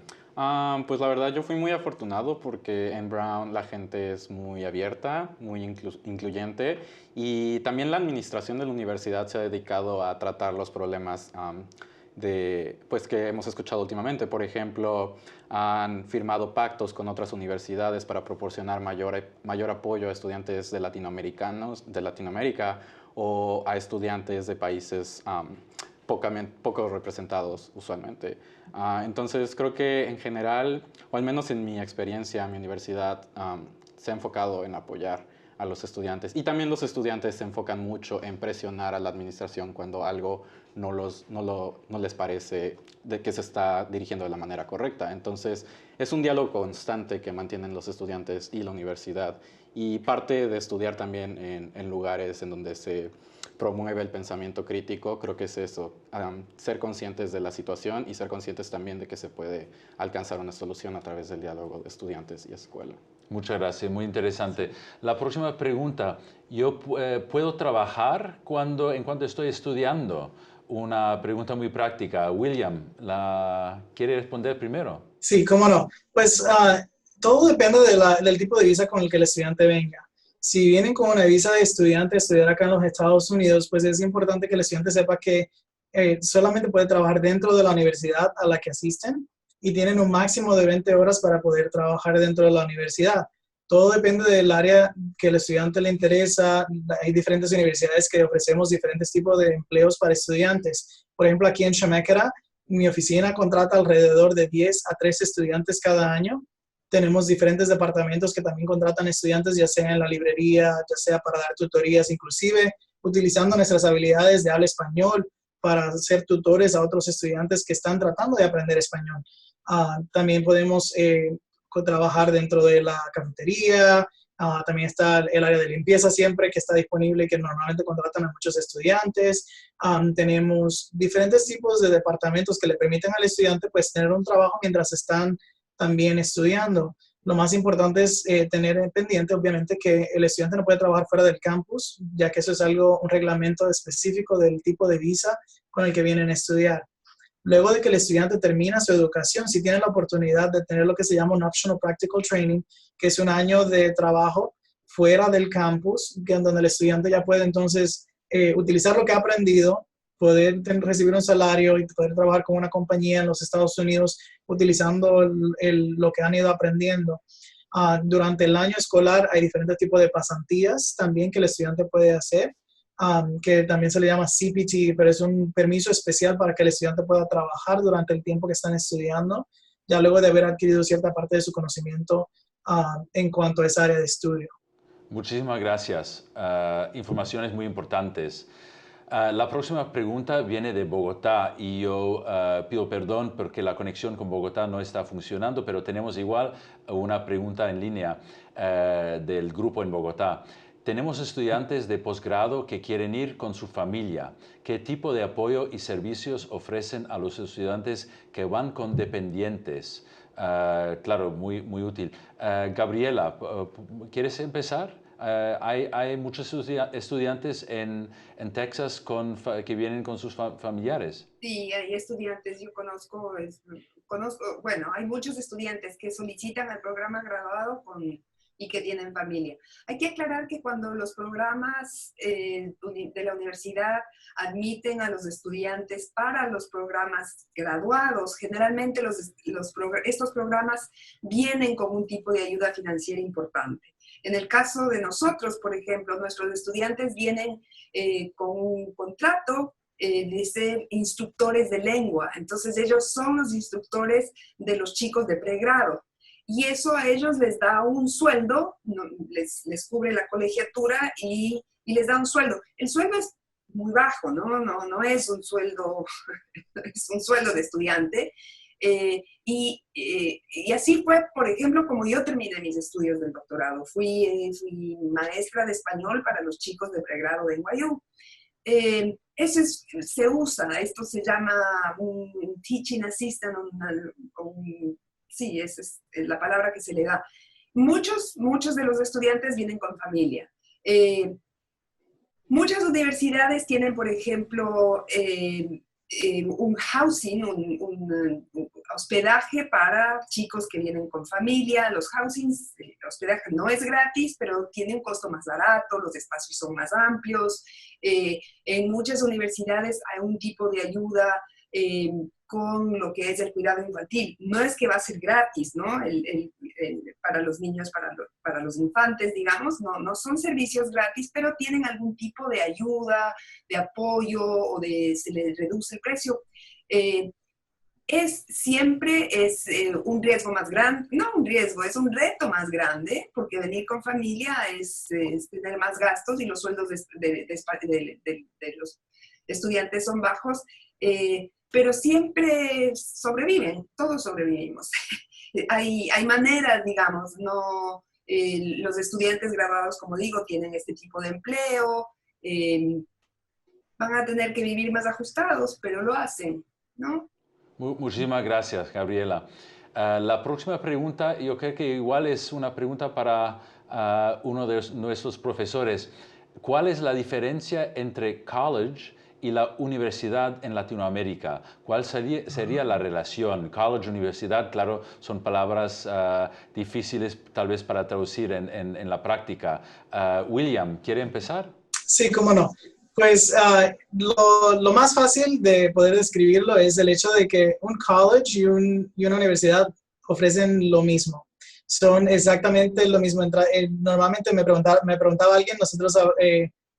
Pues la verdad yo fui muy afortunado porque en Brown la gente es muy abierta, muy incluyente y también la administración de la universidad se ha dedicado a tratar los problemas pues, que hemos escuchado últimamente. Por ejemplo, han firmado pactos con otras universidades para proporcionar mayor apoyo a estudiantes de Latinoamérica o a estudiantes de países poco representados usualmente. Entonces creo que en general, o al menos en mi experiencia, mi universidad se ha enfocado en apoyar a los estudiantes y también los estudiantes se enfocan mucho en presionar a la administración cuando algo no les parece de que se está dirigiendo de la manera correcta. Entonces es un diálogo constante que mantienen los estudiantes y la universidad y parte de estudiar también en lugares en donde se promueve el pensamiento crítico, creo que es eso, ser conscientes de la situación y ser conscientes también de que se puede alcanzar una solución a través del diálogo de estudiantes y escuela. Muchas gracias, muy interesante. La próxima pregunta, ¿yo puedo trabajar en cuanto estoy estudiando? Una pregunta muy práctica. William, ¿quiere responder primero? Sí, cómo no. Pues todo depende del tipo de visa con el que el estudiante venga. Si vienen con una visa de estudiante a estudiar acá en los Estados Unidos, pues es importante que el estudiante sepa que solamente puede trabajar dentro de la universidad a la que asisten y tienen un máximo de 20 horas para poder trabajar dentro de la universidad. Todo depende del área que el estudiante le interesa. Hay diferentes universidades que ofrecemos diferentes tipos de empleos para estudiantes. Por ejemplo, aquí en Chemekera, mi oficina contrata alrededor de 10 a 13 estudiantes cada año. Tenemos diferentes departamentos que también contratan estudiantes, ya sea en la librería, ya sea para dar tutorías, inclusive utilizando nuestras habilidades de habla español para ser tutores a otros estudiantes que están tratando de aprender español. También podemos trabajar dentro de la cafetería. También está el área de limpieza siempre que está disponible y que normalmente contratan a muchos estudiantes. Tenemos diferentes tipos de departamentos que le permiten al estudiante pues tener un trabajo mientras están también estudiando. Lo más importante es tener pendiente, obviamente, que el estudiante no puede trabajar fuera del campus, ya que eso es un reglamento específico del tipo de visa con el que vienen a estudiar. Luego de que el estudiante termina su educación, si tiene la oportunidad de tener lo que se llama un Optional Practical Training, que es un año de trabajo fuera del campus, donde el estudiante ya puede entonces utilizar lo que ha aprendido, poder recibir un salario y poder trabajar con una compañía en los Estados Unidos utilizando lo que han ido aprendiendo. Durante el año escolar hay diferentes tipos de pasantías también que el estudiante puede hacer, que también se le llama CPT, pero es un permiso especial para que el estudiante pueda trabajar durante el tiempo que están estudiando, ya luego de haber adquirido cierta parte de su conocimiento en cuanto a esa área de estudio. Muchísimas gracias. Informaciones muy importantes. La próxima pregunta viene de Bogotá y yo pido perdón porque la conexión con Bogotá no está funcionando, pero tenemos igual una pregunta en línea del grupo en Bogotá. Tenemos estudiantes de posgrado que quieren ir con su familia. ¿Qué tipo de apoyo y servicios ofrecen a los estudiantes que van con dependientes? Claro, muy útil. Gabriela, ¿quieres empezar? Hay muchos estudiantes en Texas que vienen con sus familiares. Sí, hay estudiantes, yo conozco, bueno, hay muchos estudiantes que solicitan el programa graduado y que tienen familia. Hay que aclarar que cuando los programas de la universidad admiten a los estudiantes para los programas graduados, generalmente estos programas vienen con un tipo de ayuda financiera importante. En el caso de nosotros, por ejemplo, nuestros estudiantes vienen con un contrato de ser instructores de lengua. Entonces, ellos son los instructores de los chicos de pregrado. Y eso a ellos les da un sueldo, les cubre la colegiatura y les da un sueldo. El sueldo es muy bajo, no es un sueldo, es un sueldo de estudiante. Y así fue, por ejemplo, como yo terminé mis estudios del doctorado. Fui maestra de español para los chicos de pregrado de NYU. Se usa, esto se llama un teaching assistant, sí, esa es la palabra que se le da. Muchos de los estudiantes vienen con familia. Muchas universidades tienen, por ejemplo, un housing, un hospedaje para chicos que vienen con familia. Los housings, el hospedaje no es gratis, pero tiene un costo más barato, los espacios son más amplios. En muchas universidades hay un tipo de ayuda con lo que es el cuidado infantil. No es que va a ser gratis, ¿no? Para los niños, para los infantes, digamos, no son servicios gratis, pero tienen algún tipo de ayuda, de apoyo o se les reduce el precio. Siempre es un riesgo más grande, no un riesgo, es un reto más grande, porque venir con familia es tener más gastos y los sueldos de los estudiantes son bajos, pero siempre sobreviven, todos sobrevivimos. Hay maneras, digamos, los estudiantes graduados, como digo, tienen este tipo de empleo, van a tener que vivir más ajustados, pero lo hacen, ¿no? Muchísimas gracias, Gabriela. La próxima pregunta, yo creo que igual es una pregunta para uno de nuestros profesores. ¿Cuál es la diferencia entre college y la universidad en Latinoamérica? ¿Cuál sería la relación? College, universidad, claro, son palabras difíciles tal vez para traducir en la práctica. William, ¿quiere empezar? Sí, cómo no. Pues lo más fácil de poder describirlo es el hecho de que un college y una universidad ofrecen lo mismo. son exactamente lo mismo. Normalmente me preguntaba alguien,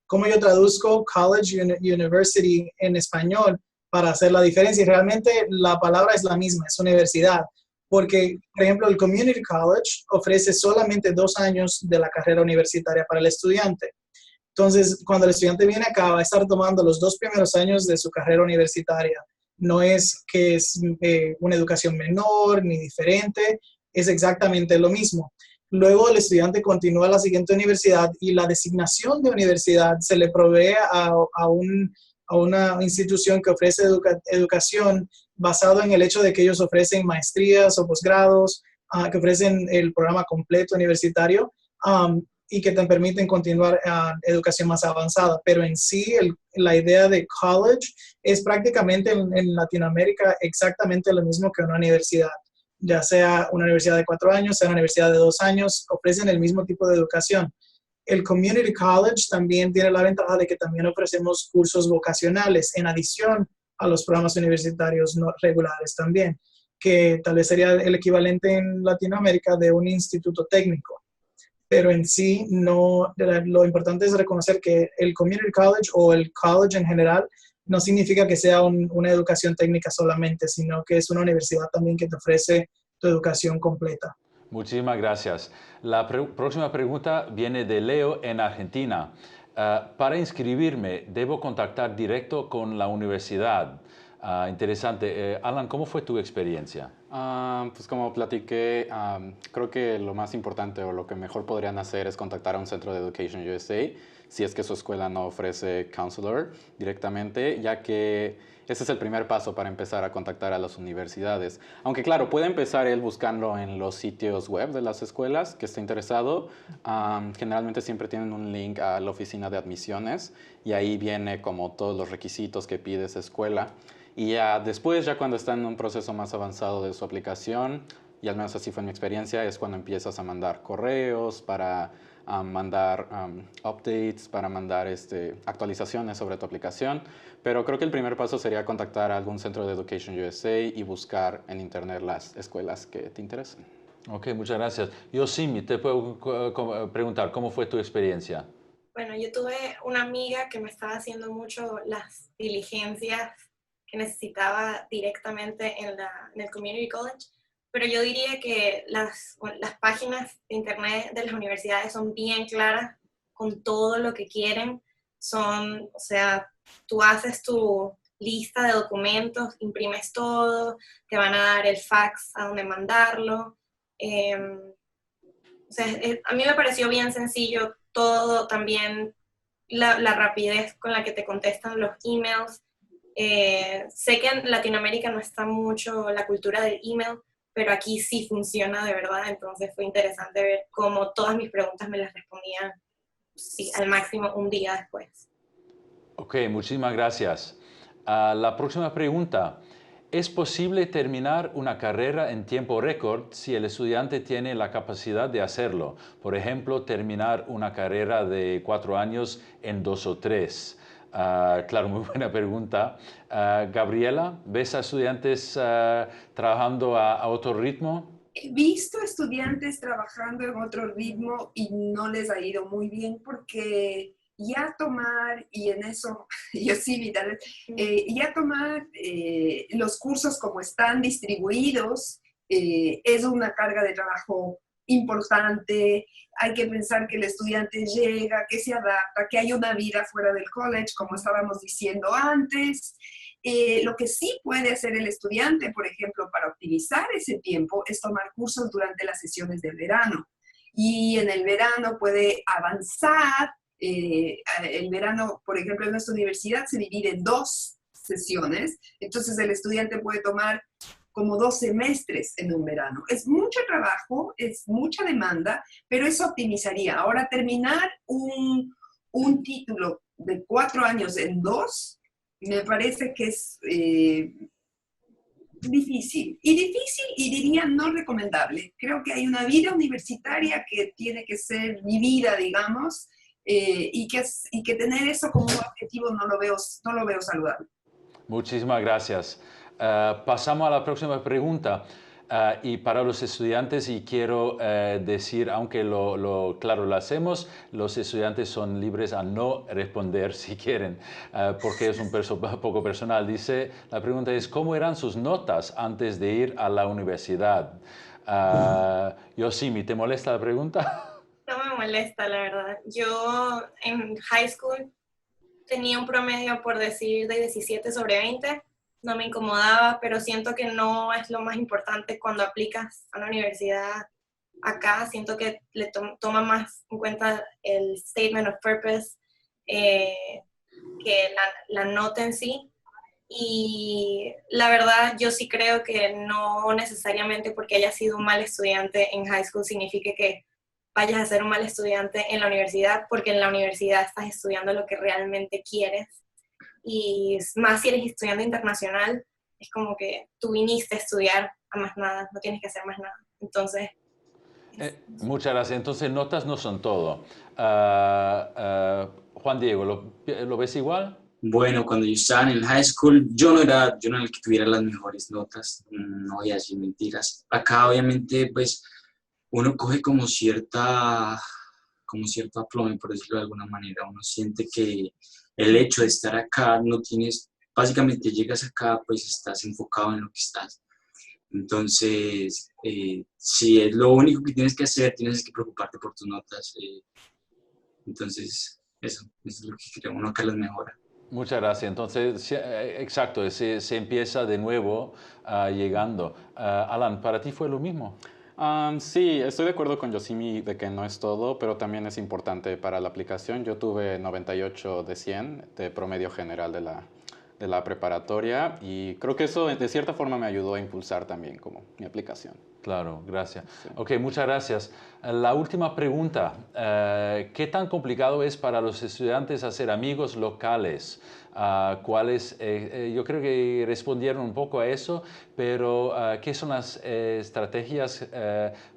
cómo yo traduzco college, university en español para hacer la diferencia. Y realmente la palabra es la misma, es universidad. Porque, por ejemplo, el community college ofrece solamente 2 años de la carrera universitaria para el estudiante. Entonces, cuando el estudiante viene acá, va a estar tomando los 2 primeros años de su carrera universitaria. No es que es una educación menor ni diferente, es exactamente lo mismo. Luego el estudiante continúa a la siguiente universidad y la designación de universidad se le provee a una institución que ofrece educación basado en el hecho de que ellos ofrecen maestrías o posgrados, que ofrecen el programa completo universitario, y que te permiten continuar educación más avanzada. Pero en sí, la idea de college es prácticamente en Latinoamérica exactamente lo mismo que una universidad. Ya sea una universidad de 4 años, sea una universidad de 2 años, ofrecen el mismo tipo de educación. El Community College también tiene la ventaja de que también ofrecemos cursos vocacionales en adición a los programas universitarios no regulares también, que tal vez sería el equivalente en Latinoamérica de un instituto técnico. Pero en sí, no, lo importante es reconocer que el Community College o el college en general no significa que sea una educación técnica solamente, sino que es una universidad también que te ofrece tu educación completa. Muchísimas gracias. La próxima pregunta viene de Leo en Argentina. Para inscribirme, ¿debo contactar directo con la universidad? Interesante. Alan, ¿cómo fue tu experiencia? Pues como platiqué, creo que lo más importante o lo que mejor podrían hacer es contactar a un centro de Education USA si es que su escuela no ofrece counselor directamente, ya que ese es el primer paso para empezar a contactar a las universidades. Aunque claro, puede empezar él buscando en los sitios web de las escuelas que esté interesado. Generalmente siempre tienen un link a la oficina de admisiones y ahí viene como todos los requisitos que pide esa escuela. Y ya después, ya cuando está en un proceso más avanzado de su aplicación, y al menos así fue mi experiencia, es cuando empiezas a mandar correos para mandar updates, para mandar actualizaciones sobre tu aplicación. Pero creo que el primer paso sería contactar a algún centro de Education USA y buscar en internet las escuelas que te interesen. Ok, muchas gracias. Yosimi, te puedo preguntar, ¿cómo fue tu experiencia? Bueno, yo tuve una amiga que me estaba haciendo mucho las diligencias que necesitaba directamente en el Community College, pero yo diría que las páginas de internet de las universidades son bien claras con todo lo que quieren. O sea, tú haces tu lista de documentos, imprimes todo, te van a dar el fax a donde mandarlo. O sea, a mí me pareció bien sencillo todo, también la rapidez con la que te contestan los emails. Sé que en Latinoamérica no está mucho la cultura del email, pero aquí sí funciona de verdad, entonces fue interesante ver cómo todas mis preguntas me las respondían al máximo un día después. Ok, muchísimas gracias. La próxima pregunta. ¿Es posible terminar una carrera en tiempo récord si el estudiante tiene la capacidad de hacerlo? Por ejemplo, terminar una carrera de 4 años en 2 o 3. Claro, muy buena pregunta. Gabriela, ¿ves a estudiantes trabajando a otro ritmo? He visto estudiantes trabajando en otro ritmo y no les ha ido muy bien porque ya tomar, y en eso yo sí, Vidal, ya tomar los cursos como están distribuidos es una carga de trabajo importante. Hay que pensar que el estudiante llega, que se adapta, que hay una vida fuera del college, como estábamos diciendo antes. Lo que sí puede hacer el estudiante, por ejemplo, para optimizar ese tiempo, es tomar cursos durante las sesiones del verano. Y en el verano puede avanzar. El verano, por ejemplo, en nuestra universidad se divide en 2 sesiones. Entonces, el estudiante puede tomar como 2 semestres en un verano. Es mucho trabajo, es mucha demanda, pero eso optimizaría. Ahora, terminar un título de 4 años en 2, me parece que es difícil. Y diría no recomendable. Creo que hay una vida universitaria que tiene que ser vivida, digamos, y que tener eso como un objetivo no lo veo saludable. Muchísimas gracias. Pasamos a la próxima pregunta. Y para los estudiantes, y quiero decir, aunque claro, lo hacemos, los estudiantes son libres a no responder si quieren, porque es un poco personal. Dice, la pregunta es, ¿cómo eran sus notas antes de ir a la universidad? Yosimi, ¿te molesta la pregunta? No me molesta, la verdad. Yo en high school tenía un promedio, por decir, de 17/20. No me incomodaba, pero siento que no es lo más importante cuando aplicas a la universidad acá. Siento que le toma más en cuenta el statement of purpose que la nota en sí. Y la verdad, yo sí creo que no necesariamente porque hayas sido un mal estudiante en high school significa que vayas a ser un mal estudiante en la universidad, porque en la universidad estás estudiando lo que realmente quieres. Y más si eres estudiante internacional, es como que tú viniste a estudiar a más nada, no tienes que hacer más nada. Entonces... muchas gracias. Entonces, notas no son todo. Juan Diego, ¿lo ves igual? Bueno, cuando yo estaba en el high school, yo no era el que tuviera las mejores notas, no voy a decir mentiras. Acá, obviamente, pues, uno coge como cierto aplome, por decirlo de alguna manera. Uno siente que el hecho de estar acá, básicamente llegas acá, pues estás enfocado en lo que estás. Entonces, si es lo único que tienes que hacer, tienes que preocuparte por tus notas. Entonces, eso es lo que creo, uno acá las mejora. Muchas gracias. Entonces, exacto, se empieza de nuevo llegando. Alan, ¿para ti fue lo mismo? Sí, estoy de acuerdo con Yosimi de que no es todo, pero también es importante para la aplicación. Yo tuve 98 de 100 de promedio general de la preparatoria y creo que eso de cierta forma me ayudó a impulsar también como mi aplicación. Claro, gracias. Sí. Ok, muchas gracias. La última pregunta, ¿qué tan complicado es para los estudiantes hacer amigos locales? ¿Cuáles? Yo creo que respondieron un poco a eso, pero ¿qué son las estrategias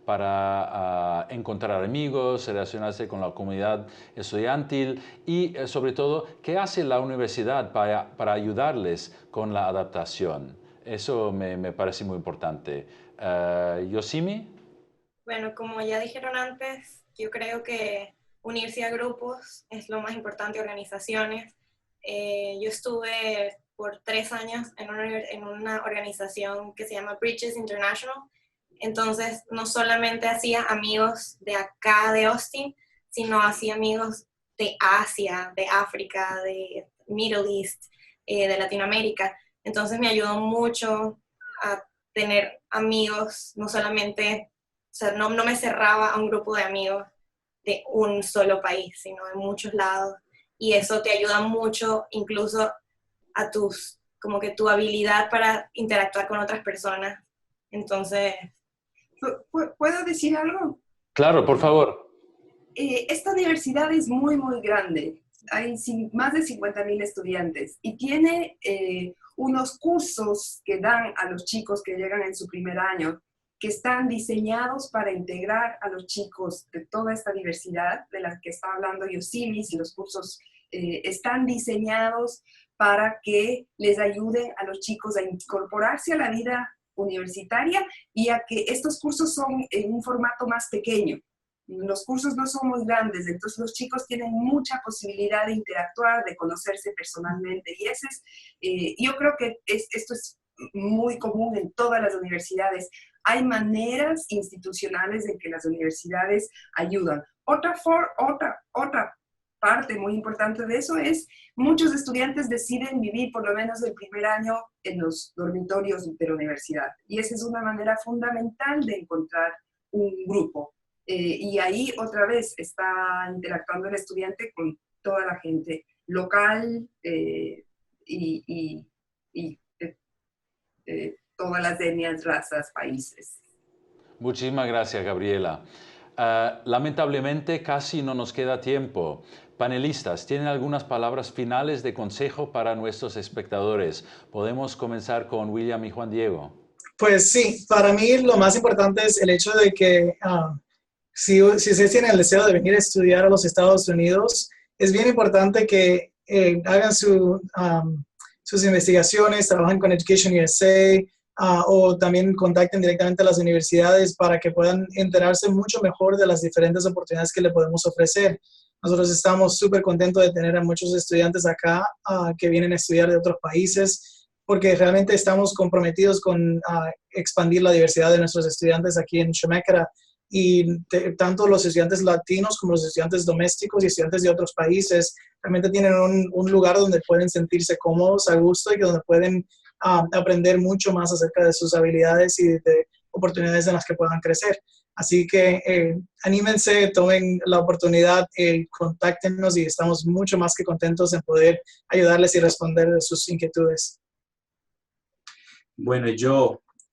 para encontrar amigos, relacionarse con la comunidad estudiantil y sobre todo, qué hace la universidad para ayudarles con la adaptación? Eso me parece muy importante. Yosimi. Bueno, como ya dijeron antes, yo creo que unirse a grupos es lo más importante, organizaciones. Yo estuve por 3 años en una organización que se llama Bridges International. Entonces, no solamente hacía amigos de acá, de Austin, sino hacía amigos de Asia, de África, de Middle East, de Latinoamérica. Entonces, me ayudó mucho a tener amigos, no solamente, o sea, no me cerraba a un grupo de amigos de un solo país, sino de muchos lados. Y eso te ayuda mucho, incluso a como que tu habilidad para interactuar con otras personas. Entonces... ¿Puedo decir algo? Claro, por favor. Esta universidad es muy, muy grande. Hay más de 50,000 estudiantes y tiene unos cursos que dan a los chicos que llegan en su primer año, que están diseñados para integrar a los chicos de toda esta diversidad de la que está hablando Yosimi, y los cursos están diseñados para que les ayuden a los chicos a incorporarse a la vida universitaria y a que estos cursos son en un formato más pequeño. Los cursos no son muy grandes, entonces los chicos tienen mucha posibilidad de interactuar, de conocerse personalmente. Y yo creo que esto es muy común en todas las universidades. Hay maneras institucionales en que las universidades ayudan. Otra parte muy importante de eso es muchos estudiantes deciden vivir por lo menos el primer año en los dormitorios de la universidad. Y esa es una manera fundamental de encontrar un grupo. Y ahí otra vez está interactuando el estudiante con toda la gente local y todas las etnias, razas, países. Muchísimas gracias, Gabriela. Lamentablemente casi no nos queda tiempo. Panelistas, ¿tienen algunas palabras finales de consejo para nuestros espectadores? Podemos comenzar con William y Juan Diego. Pues sí, para mí lo más importante es el hecho de que si ustedes tienen el deseo de venir a estudiar a los Estados Unidos, es bien importante que hagan sus investigaciones, trabajen con Education USA, o también contacten directamente a las universidades para que puedan enterarse mucho mejor de las diferentes oportunidades que le podemos ofrecer. Nosotros estamos súper contentos de tener a muchos estudiantes acá que vienen a estudiar de otros países, porque realmente estamos comprometidos con expandir la diversidad de nuestros estudiantes aquí en Chemeketa. Y tanto los estudiantes latinos como los estudiantes domésticos y estudiantes de otros países realmente tienen un lugar donde pueden sentirse cómodos, a gusto, y donde pueden aprender mucho más acerca de sus habilidades y de oportunidades en las que puedan crecer. Así que anímense, tomen la oportunidad, contáctenos, y estamos mucho más que contentos en poder ayudarles y responder a sus inquietudes. Bueno,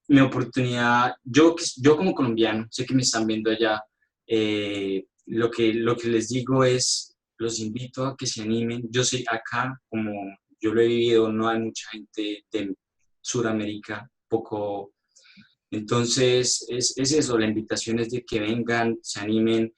mi oportunidad, yo como colombiano, sé que me están viendo allá, lo que les digo es, los invito a que se animen. Yo sé acá, como yo lo he vivido, no hay mucha gente de Sudamérica, poco. Entonces, es eso, la invitación es de que vengan, se animen,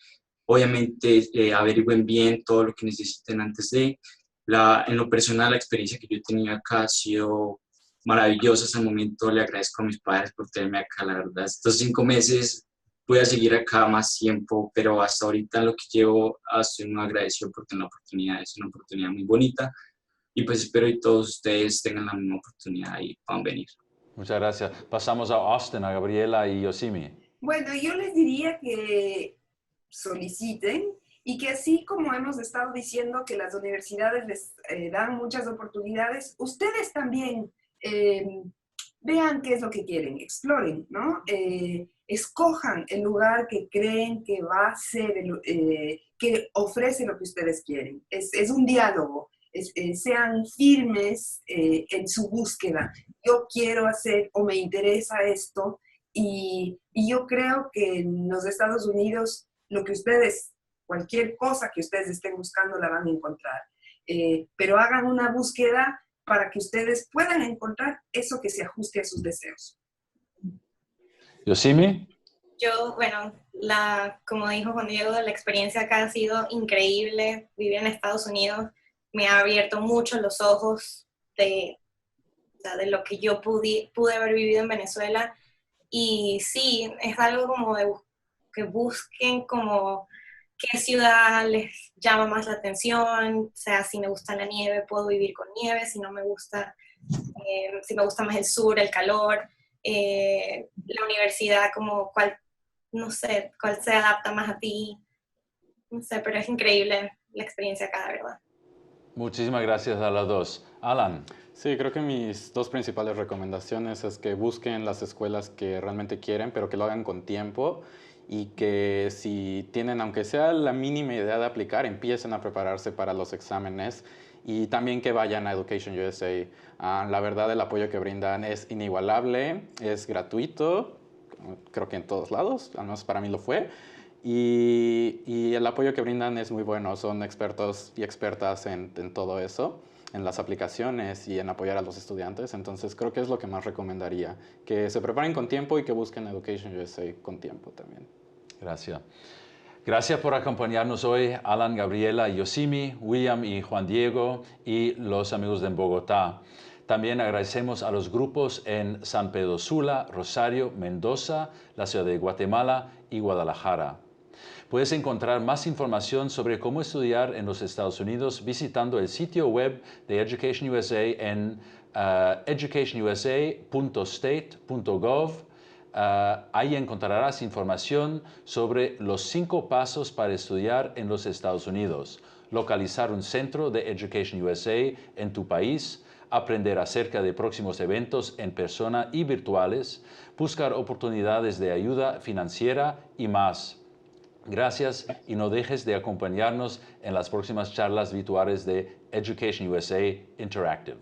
obviamente averigüen bien todo lo que necesiten antes de. En lo personal, la experiencia que yo he tenido acá ha sido maravillosa hasta el momento. Le agradezco a mis padres por tenerme acá, la verdad. Estos 5 meses voy a seguir acá más tiempo, pero hasta ahorita lo que llevo, estoy muy agradecido por tener la oportunidad. Es una oportunidad muy bonita y pues espero que todos ustedes tengan la misma oportunidad y puedan venir. Muchas gracias. Pasamos a Austin, a Gabriela y Yosimi. Bueno, yo les diría que soliciten y que así como hemos estado diciendo que las universidades les dan muchas oportunidades, ustedes también vean qué es lo que quieren, exploren, ¿no? Escojan el lugar que creen que va a ser, que ofrece lo que ustedes quieren. Es un diálogo. Sean firmes en su búsqueda. Yo quiero hacer o me interesa esto, y yo creo que en los Estados Unidos lo que ustedes, cualquier cosa que ustedes estén buscando la van a encontrar. Pero hagan una búsqueda para que ustedes puedan encontrar eso que se ajuste a sus deseos. Yosimi. Yo, bueno, como dijo Juan Diego, la experiencia acá ha sido increíble. Vivir en Estados Unidos me ha abierto mucho los ojos de lo que yo pude haber vivido en Venezuela. Y sí, es algo como que busquen como qué ciudad les llama más la atención. O sea, si me gusta la nieve, puedo vivir con nieve. Si no me gusta, si me gusta más el sur, el calor. La universidad, como no sé, cuál se adapta más a ti. No sé, pero es increíble la experiencia acá, de verdad. Muchísimas gracias a las dos. Alan. Sí, creo que mis 2 principales recomendaciones es que busquen las escuelas que realmente quieren, pero que lo hagan con tiempo, y que si tienen, aunque sea la mínima idea de aplicar, empiecen a prepararse para los exámenes, y también que vayan a Education USA. La verdad, el apoyo que brindan es inigualable, es gratuito, creo que en todos lados, al menos para mí lo fue. Y el apoyo que brindan es muy bueno, son expertos y expertas en todo eso, en las aplicaciones y en apoyar a los estudiantes. Entonces creo que es lo que más recomendaría, que se preparen con tiempo y que busquen Education USA con tiempo también. Gracias. Gracias por acompañarnos hoy, Alan, Gabriela, Yosimi, William y Juan Diego, y los amigos de Bogotá. También agradecemos a los grupos en San Pedro Sula, Rosario, Mendoza, la ciudad de Guatemala y Guadalajara. Puedes encontrar más información sobre cómo estudiar en los Estados Unidos visitando el sitio web de Education USA en educationusa.state.gov. Ahí encontrarás información sobre los 5 pasos para estudiar en los Estados Unidos, localizar un centro de Education USA en tu país, aprender acerca de próximos eventos en persona y virtuales, buscar oportunidades de ayuda financiera y más. Gracias, y no dejes de acompañarnos en las próximas charlas virtuales de Education USA Interactive.